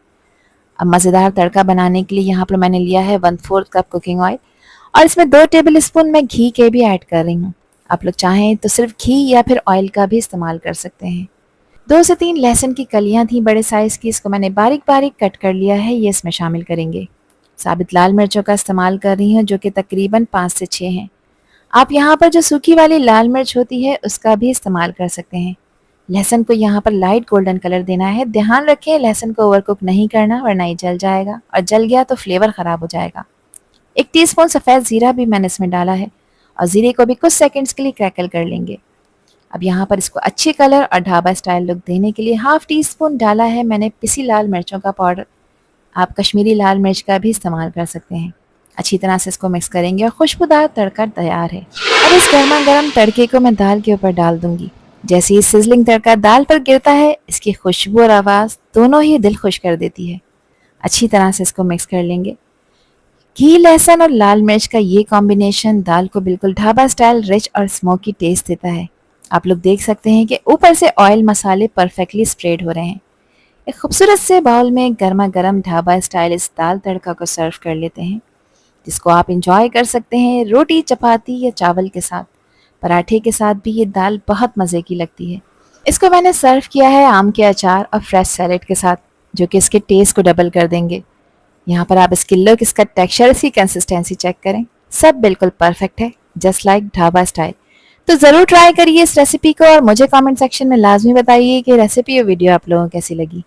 अब मज़ेदार तड़का बनाने के लिए यहाँ पर मैंने लिया है 1/4 कप कुकिंग ऑयल और इसमें 2 टेबल स्पून मैं घी के भी ऐड कर रही हूँ। आप लोग चाहें तो सिर्फ घी या फिर ऑयल का भी इस्तेमाल कर सकते हैं। 2 से 3 लहसुन की कलियां थी बड़े साइज़ की, इसको मैंने बारीक बारीक कट कर लिया है, ये इसमें शामिल करेंगे। साबित लाल मिर्चों का इस्तेमाल कर रही हूँ, जो कि तकरीबन 5 से 6 हैं। आप यहाँ पर जो सूखी वाली लाल मिर्च होती है उसका भी इस्तेमाल कर सकते हैं। लहसुन को यहाँ पर लाइट गोल्डन कलर देना है। ध्यान रखें लहसुन को ओवरकुक नहीं करना, वरना ये जल जाएगा और जल गया तो फ्लेवर ख़राब हो जाएगा। 1 टीस्पून सफ़ेद ज़ीरा भी मैंने इसमें डाला है और ज़ीरे को भी कुछ सेकंड्स के लिए क्रैकल कर लेंगे। अब यहाँ पर इसको अच्छी कलर और ढाबा स्टाइल लुक देने के लिए 1/2 टीस्पून डाला है मैंने पिसी लाल मिर्चों का पाउडर। आप कश्मीरी लाल मिर्च का भी इस्तेमाल कर सकते हैं। अच्छी तरह से इसको मिक्स करेंगे और खुशबूदार तड़का तैयार है। अब इस गर्मा गर्म तड़के को मैं दाल के ऊपर डाल दूंगी। जैसे ही सिजलिंग तड़का दाल पर गिरता है, इसकी खुशबू और आवाज़ दोनों ही दिल खुश कर देती है। अच्छी तरह से इसको मिक्स कर लेंगे। घी, लहसुन और लाल मिर्च का ये कॉम्बिनेशन दाल को बिल्कुल ढाबा स्टाइल रिच और स्मोकी टेस्ट देता है। आप लोग देख सकते हैं कि ऊपर से ऑयल मसाले परफेक्टली स्प्रेड हो रहे हैं। एक खूबसूरत से बाउल में गर्मा गर्म ढाबा स्टाइल इस दाल तड़का को सर्व कर लेते हैं, जिसको आप इंजॉय कर सकते हैं रोटी, चपाती या चावल के साथ। पराठे के साथ भी ये दाल बहुत मज़े की लगती है। इसको मैंने सर्व किया है आम के अचार और फ्रेश सैलेड के साथ, जो कि इसके टेस्ट को डबल कर देंगे। यहाँ पर आप इसकी लुक, इसका टेक्सचर, इसकी कंसिस्टेंसी चेक करें, सब बिल्कुल परफेक्ट है, जस्ट लाइक ढाबा स्टाइल। तो ज़रूर ट्राई करिए इस रेसिपी को और मुझे कमेंट सेक्शन में लाजमी बताइए कि रेसिपी और वीडियो आप लोगों को कैसी लगी।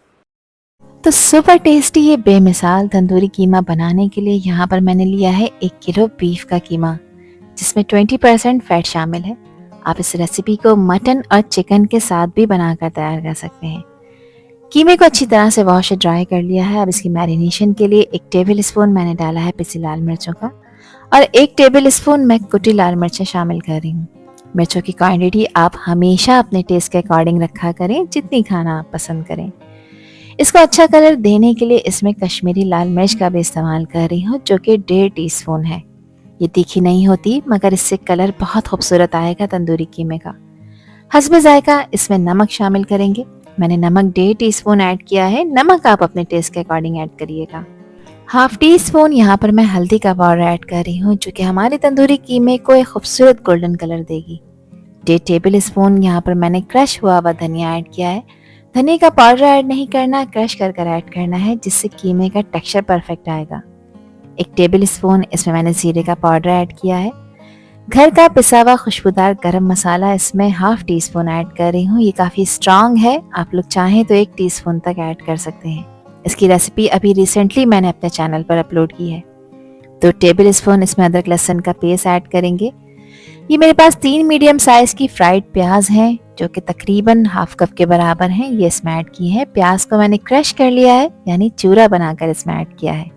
तो सुपर टेस्टी ये बेमिसाल तंदूरी कीमा बनाने के लिए यहाँ पर मैंने लिया है 1 किलो बीफ का कीमा, जिसमें 20% फैट शामिल है। आप इस रेसिपी को मटन और चिकन के साथ भी बनाकर तैयार कर सकते हैं। कीमे को अच्छी तरह से वॉश और ड्राई कर लिया है। अब इसकी मैरिनेशन के लिए 1 टेबल स्पून मैंने डाला है पिसी लाल मिर्चों का और 1 टेबल स्पून मैं कुटी लाल मिर्चें शामिल कर रही हूँ। मिर्चों की क्वांटिटी आप हमेशा अपने टेस्ट के अकॉर्डिंग रखा करें, जितनी खाना आप पसंद करें। इसको अच्छा कलर देने के लिए इसमें कश्मीरी लाल मिर्च का भी इस्तेमाल कर रही हूँ, जो कि 1.5 टीस्पून है। ये तीखी नहीं होती, मगर इससे कलर बहुत खूबसूरत आएगा तंदूरी कीमे का। हस्बे जायका इसमें नमक शामिल करेंगे। मैंने नमक 1.5 टीस्पून ऐड किया है। नमक आप अपने टेस्ट के अकॉर्डिंग ऐड करिएगा। 1/2 टीस्पून यहाँ पर मैं हल्दी का पाउडर ऐड कर रही हूँ, जो कि हमारे तंदूरी कीमे को एक खूबसूरत गोल्डन कलर देगी। 1.5 टेबल स्पून यहाँ पर मैंने क्रश हुआ धनिया ऐड किया है। धनिया का पाउडर ऐड नहीं करना, क्रश कर कर ऐड करना है, जिससे कीमे का टेक्सचर परफेक्ट आएगा। 1 टेबल स्पून इसमें मैंने जीरे का पाउडर ऐड किया है। घर का पिसा हुआ खुशबूदार गरम मसाला इसमें 1/2 टीस्पून ऐड कर रही हूँ। ये काफ़ी स्ट्रांग है, आप लोग चाहें तो 1 टीस्पून तक ऐड कर सकते हैं। इसकी रेसिपी अभी रिसेंटली मैंने अपने चैनल पर अपलोड की है। 2 टेबल स्पून इसमें अदरक लहसुन का पेस्ट ऐड करेंगे। ये मेरे पास 3 मीडियम साइज की फ्राइड प्याज हैं, जो कि तकरीबन 1/2 कप के बराबर हैं, ये इसमें ऐड की है। प्याज को मैंने क्रश कर लिया है, यानी चूरा बनाकर इसमें ऐड किया है।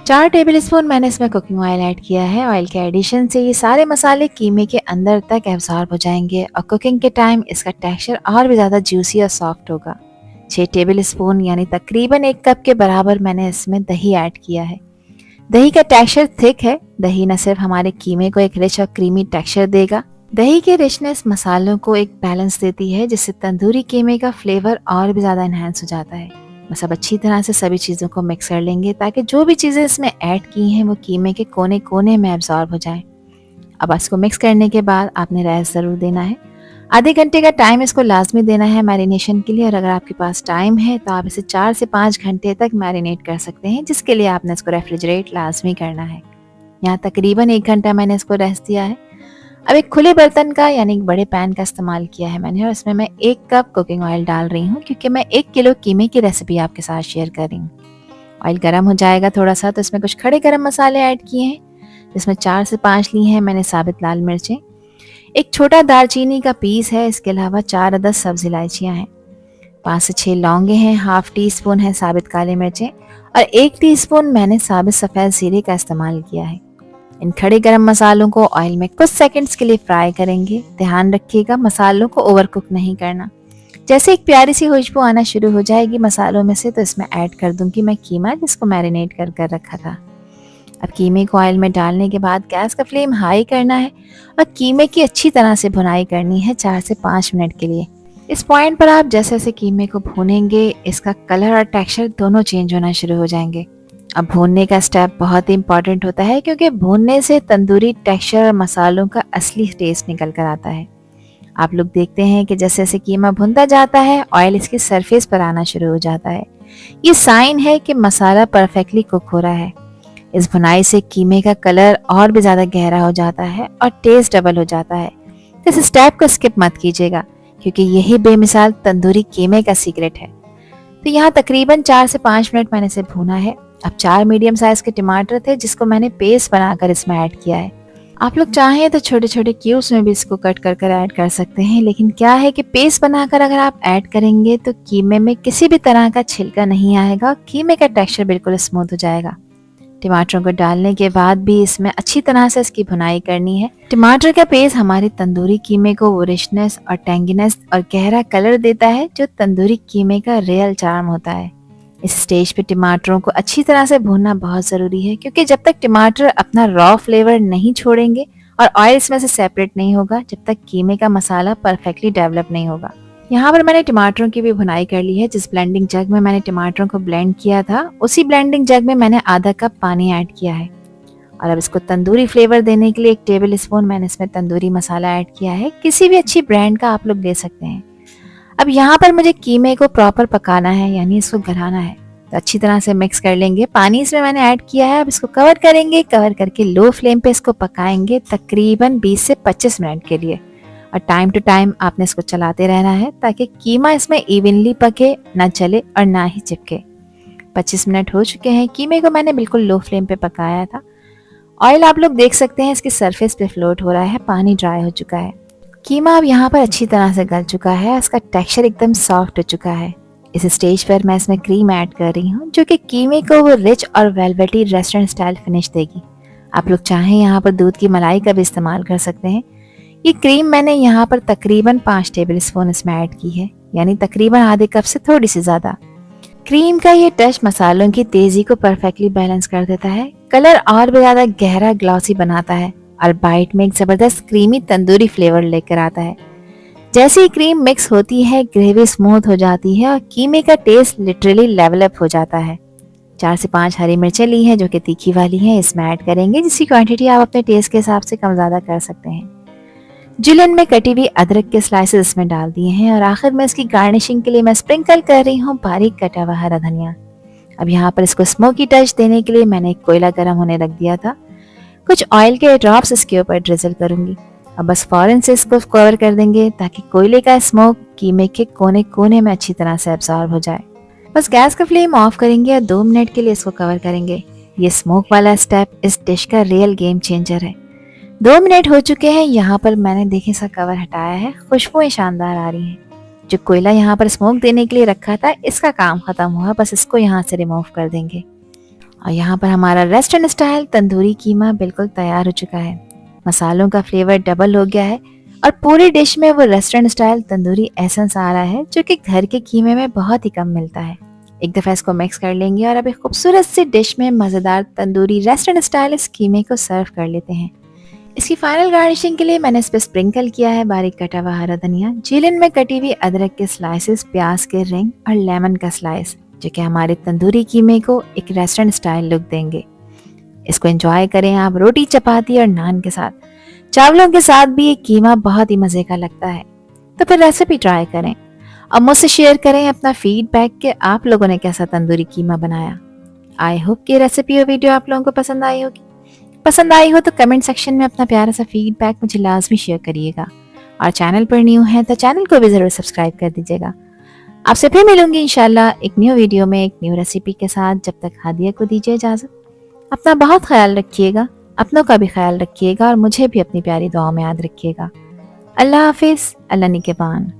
4 टेबल स्पून मैंने इसमें कुकिंग ऑयल ऐड किया है। ऑयल के एडिशन से ये सारे मसाले कीमे के अंदर तक एब्जॉर्ब हो जाएंगे और कुकिंग के टाइम इसका टेक्सचर और भी ज़्यादा जूसी और सॉफ्ट होगा। 6 टेबल स्पून यानी तकरीबन 1 कप के बराबर मैंने इसमें दही ऐड किया है। दही का टेक्सचर थिक है। दही न सिर्फ हमारे कीमे को एक रिच और क्रीमी टेक्सचर देगा, दही की रिचनेस मसालों को एक बैलेंस देती है, जिससे तंदूरी कीमे का फ्लेवर और भी ज़्यादा इन्हांस हो जाता है। बस अब अच्छी तरह से सभी चीज़ों को मिक्स कर लेंगे, ताकि जो भी चीज़ें इसमें ऐड की हैं वो कीमे के कोने कोने में एब्जॉर्ब हो जाएं। अब इसको मिक्स करने के बाद आपने रेस्ट ज़रूर देना है। आधे घंटे का टाइम इसको लाजमी देना है मैरिनेशन के लिए, और अगर आपके पास टाइम है तो आप इसे 4 से 5 घंटे तक मैरिनेट कर सकते हैं, जिसके लिए आपने इसको रेफ्रिजरेट लाजमी करना है। यहाँ तकरीबन 1 घंटा मैंने इसको रेस्ट दिया है। अब एक खुले बर्तन का यानी एक बड़े पैन का इस्तेमाल किया है मैंने, और इसमें मैं 1 कप कुकिंग ऑयल डाल रही हूँ, क्योंकि मैं 1 किलो कीमे की रेसिपी आपके साथ शेयर कर रही हूँ। ऑयल गर्म हो जाएगा थोड़ा सा तो इसमें कुछ खड़े गरम मसाले ऐड किए हैं, जिसमें 4 से 5 ली हैं मैंने साबित लाल मिर्चें, एक छोटा दालचीनी का पीस है, इसके अलावा 4 अदद सब्ज इलायचियाँ हैं, 5 से 6 लौंगे हैं, 1/2 टीस्पून है साबित काले मिर्चें, और 1 टीस्पून मैंने साबुत सफ़ेद ज़ीरे का इस्तेमाल किया है। इन खड़े गरम मसालों को ऑयल में कुछ सेकंड्स के लिए फ्राई करेंगे। ध्यान रखिएगा मसालों को ओवर कुक नहीं करना। जैसे एक प्यारी सी खुशबू आना शुरू हो जाएगी मसालों में से, तो इसमें ऐड कर दूंगी मैं कीमा जिसको मैरिनेट कर कर रखा था। अब कीमे को ऑयल में डालने के बाद गैस का फ्लेम हाई करना है और कीमे की अच्छी तरह से भुनाई करनी है 4 से 5 मिनट के लिए। इस पॉइंट पर आप जैसे जैसे कीमे को भूनेंगे इसका कलर और टेक्सचर दोनों चेंज होना शुरू हो जाएंगे। अब भूनने का स्टेप बहुत ही इंपॉर्टेंट होता है क्योंकि भूनने से तंदूरी टेक्सचर और मसालों का असली टेस्ट निकल कर आता है। आप लोग देखते हैं कि जैसे जैसे कीमा भुनता जाता है ऑयल इसकी सरफेस पर आना शुरू हो जाता है। ये साइन है कि मसाला परफेक्टली कुक हो रहा है। इस भुनाई से कीमे का कलर और भी ज़्यादा गहरा हो जाता है और टेस्ट डबल हो जाता है। तो इस स्टेप को स्किप मत कीजिएगा क्योंकि यही बेमिसाल तंदूरी कीमे का सीक्रेट है। तो यहाँ तकरीबन 4 से 5 मिनट मैंने इसे भूना है। अब 4 मीडियम साइज के टमाटर थे जिसको मैंने पेस्ट बनाकर इसमें ऐड किया है। आप लोग चाहें तो छोटे छोटे क्यूब्स में भी इसको कट कर कर ऐड कर सकते हैं, लेकिन क्या है कि पेस्ट बनाकर अगर आप ऐड करेंगे तो कीमे में किसी भी तरह का छिलका नहीं आएगा, कीमे का टेक्सचर बिल्कुल स्मूथ हो जाएगा। टमाटरों को डालने के बाद भी इसमें अच्छी तरह से इसकी भुनाई करनी है। टमाटर का पेस्ट हमारे तंदूरी कीमे को वो रिचनेस और टेंगीनेस और गहरा कलर देता है जो तंदूरी कीमे का रियल चार्म होता है। इस स्टेज पे टमाटरों को अच्छी तरह से भूनना बहुत ज़रूरी है क्योंकि जब तक टमाटर अपना रॉ फ्लेवर नहीं छोड़ेंगे और ऑयल इसमें से सेपरेट नहीं होगा, जब तक कीमे का मसाला परफेक्टली डेवलप नहीं होगा। यहाँ पर मैंने टमाटरों की भी भुनाई कर ली है। जिस ब्लेंडिंग जग में मैंने टमाटरों को ब्लेंड किया था उसी ब्लेंडिंग जग में मैंने आधा कप पानी ऐड किया है। और अब इसको तंदूरी फ्लेवर देने के लिए 1 टेबल स्पून मैंने इसमें तंदूरी मसाला ऐड किया है। किसी भी अच्छी ब्रांड का आप लोग ले सकते हैं। अब यहाँ पर मुझे कीमे को प्रॉपर पकाना है, यानी इसको गलाना है। तो अच्छी तरह से मिक्स कर लेंगे। पानी इसमें मैंने ऐड किया है। अब इसको कवर करेंगे, कवर करके लो फ्लेम पे इसको पकाएंगे तकरीबन 20 से 25 मिनट के लिए। और टाइम टू टाइम आपने इसको चलाते रहना है ताकि कीमा इसमें इवनली पके, ना जले और ना ही चिपके। 25 मिनट हो चुके हैं। कीमे को मैंने बिल्कुल लो फ्लेम पे पकाया था। ऑयल आप लोग देख सकते हैं इसकी सरफेस पे फ्लोट हो रहा है, पानी ड्राई हो चुका है। कीमा अब यहाँ पर अच्छी तरह से गल चुका है, इसका टेक्सचर एकदम सॉफ्ट हो चुका है। इस स्टेज पर मैं इसमें क्रीम ऐड कर रही हूँ जो कि कीमे को वो रिच और वेलवेटी रेस्टोरेंट स्टाइल फिनिश देगी। आप लोग चाहें यहाँ पर दूध की मलाई का भी इस्तेमाल कर सकते हैं। ये क्रीम मैंने यहाँ पर तकरीबन 5 टेबल स्पून इसमें ऐड की है, यानी तकरीबन आधे कप से थोड़ी सी ज़्यादा। क्रीम का ये टच मसालों की तेज़ी को परफेक्टली बैलेंस कर देता है, कलर और भी ज़्यादा गहरा ग्लॉसी बनाता है और बाइट में एक ज़बरदस्त क्रीमी तंदूरी फ्लेवर लेकर आता है। जैसे ही क्रीम मिक्स होती है ग्रेवी स्मूथ हो जाती है और कीमे का टेस्ट लिटरली लेवल अप हो जाता है। 4 से 5 हरी मिर्चें ली हैं जो कि तीखी वाली हैं, इसमें ऐड करेंगे, जिसकी क्वांटिटी आप अपने टेस्ट के हिसाब से कम ज़्यादा कर सकते हैं। जुलियन में कटी हुई अदरक के स्लाइसेस इसमें डाल दिए हैं और आखिर में इसकी गार्निशिंग के लिए मैं स्प्रिंकल कर रही हूँ बारीक कटा हुआ हरा धनिया। अब यहाँ पर इसको स्मोकी टच देने के लिए मैंने एक कोयला गर्म होने रख दिया था। कुछ ऑयल के ड्रॉप्स इसके ऊपर ड्रिजल करूंगी। अब बस फौरन से इसको कवर कर देंगे ताकि कोयले का स्मोक कीमे के कोने कोने में अच्छी तरह से एब्जॉर्ब हो जाए। बस गैस का फ्लेम ऑफ करेंगे और 2 मिनट के लिए इसको कवर करेंगे। ये स्मोक वाला स्टेप इस डिश का रियल गेम चेंजर है। 2 मिनट हो चुके हैं। यहाँ पर मैंने देखे सा कवर हटाया है, खुशबुएं शानदार आ रही हैं। जो कोयला यहाँ पर स्मोक देने के लिए रखा था इसका काम खत्म हुआ, बस इसको यहाँ से रिमूव कर देंगे। और यहाँ पर हमारा रेस्टोरेंट स्टाइल तंदूरी कीमा बिल्कुल तैयार हो चुका है। मसालों का फ्लेवर डबल हो गया है और पूरी डिश में वो रेस्टोरेंट स्टाइल तंदूरी एसेंस आ रहा है जो कि घर के कीमे में बहुत ही कम मिलता है। एक दफ़ा इसको मिक्स कर लेंगे और अब एक खूबसूरत सी डिश में मज़ेदार तंदूरी रेस्टोरेंट स्टाइल इस कीमे को सर्व कर लेते हैं। इसकी फाइनल गार्निशिंग के लिए मैंने इस पर स्प्रिंकल किया है बारीक कटा हुआ हरा धनिया, जीलन में कटी हुई अदरक के स्लाइसेस, प्याज के रिंग और लेमन का स्लाइस, जो कि हमारे तंदूरी कीमे को एक रेस्टोरेंट स्टाइल लुक देंगे। इसको एंजॉय करें आप रोटी, चपाती और नान के साथ। चावलों के साथ भी ये कीमा बहुत ही मज़े का लगता है। तो फिर रेसिपी ट्राई करें और मुझसे शेयर करें अपना फीडबैक कि आप लोगों ने कैसा तंदूरी कीमा बनाया। आई होप कि रेसिपी और वीडियो आप लोगों को पसंद आई होगी। पसंद आई हो तो कमेंट सेक्शन में अपना प्यारा सा फीडबैक मुझे लाजमी शेयर करिएगा और चैनल पर न्यू है तो चैनल को भी ज़रूर सब्सक्राइब कर दीजिएगा। आपसे फिर मिलूंगी इंशाल्लाह एक न्यू वीडियो में एक न्यू रेसिपी के साथ। जब तक हादिया को दीजिए इजाज़त। अपना बहुत ख्याल रखिएगा, अपनों का भी ख्याल रखिएगा और मुझे भी अपनी प्यारी दुआओं में याद रखिएगा। अल्लाह हाफिज़, अल्लाह निगहबान।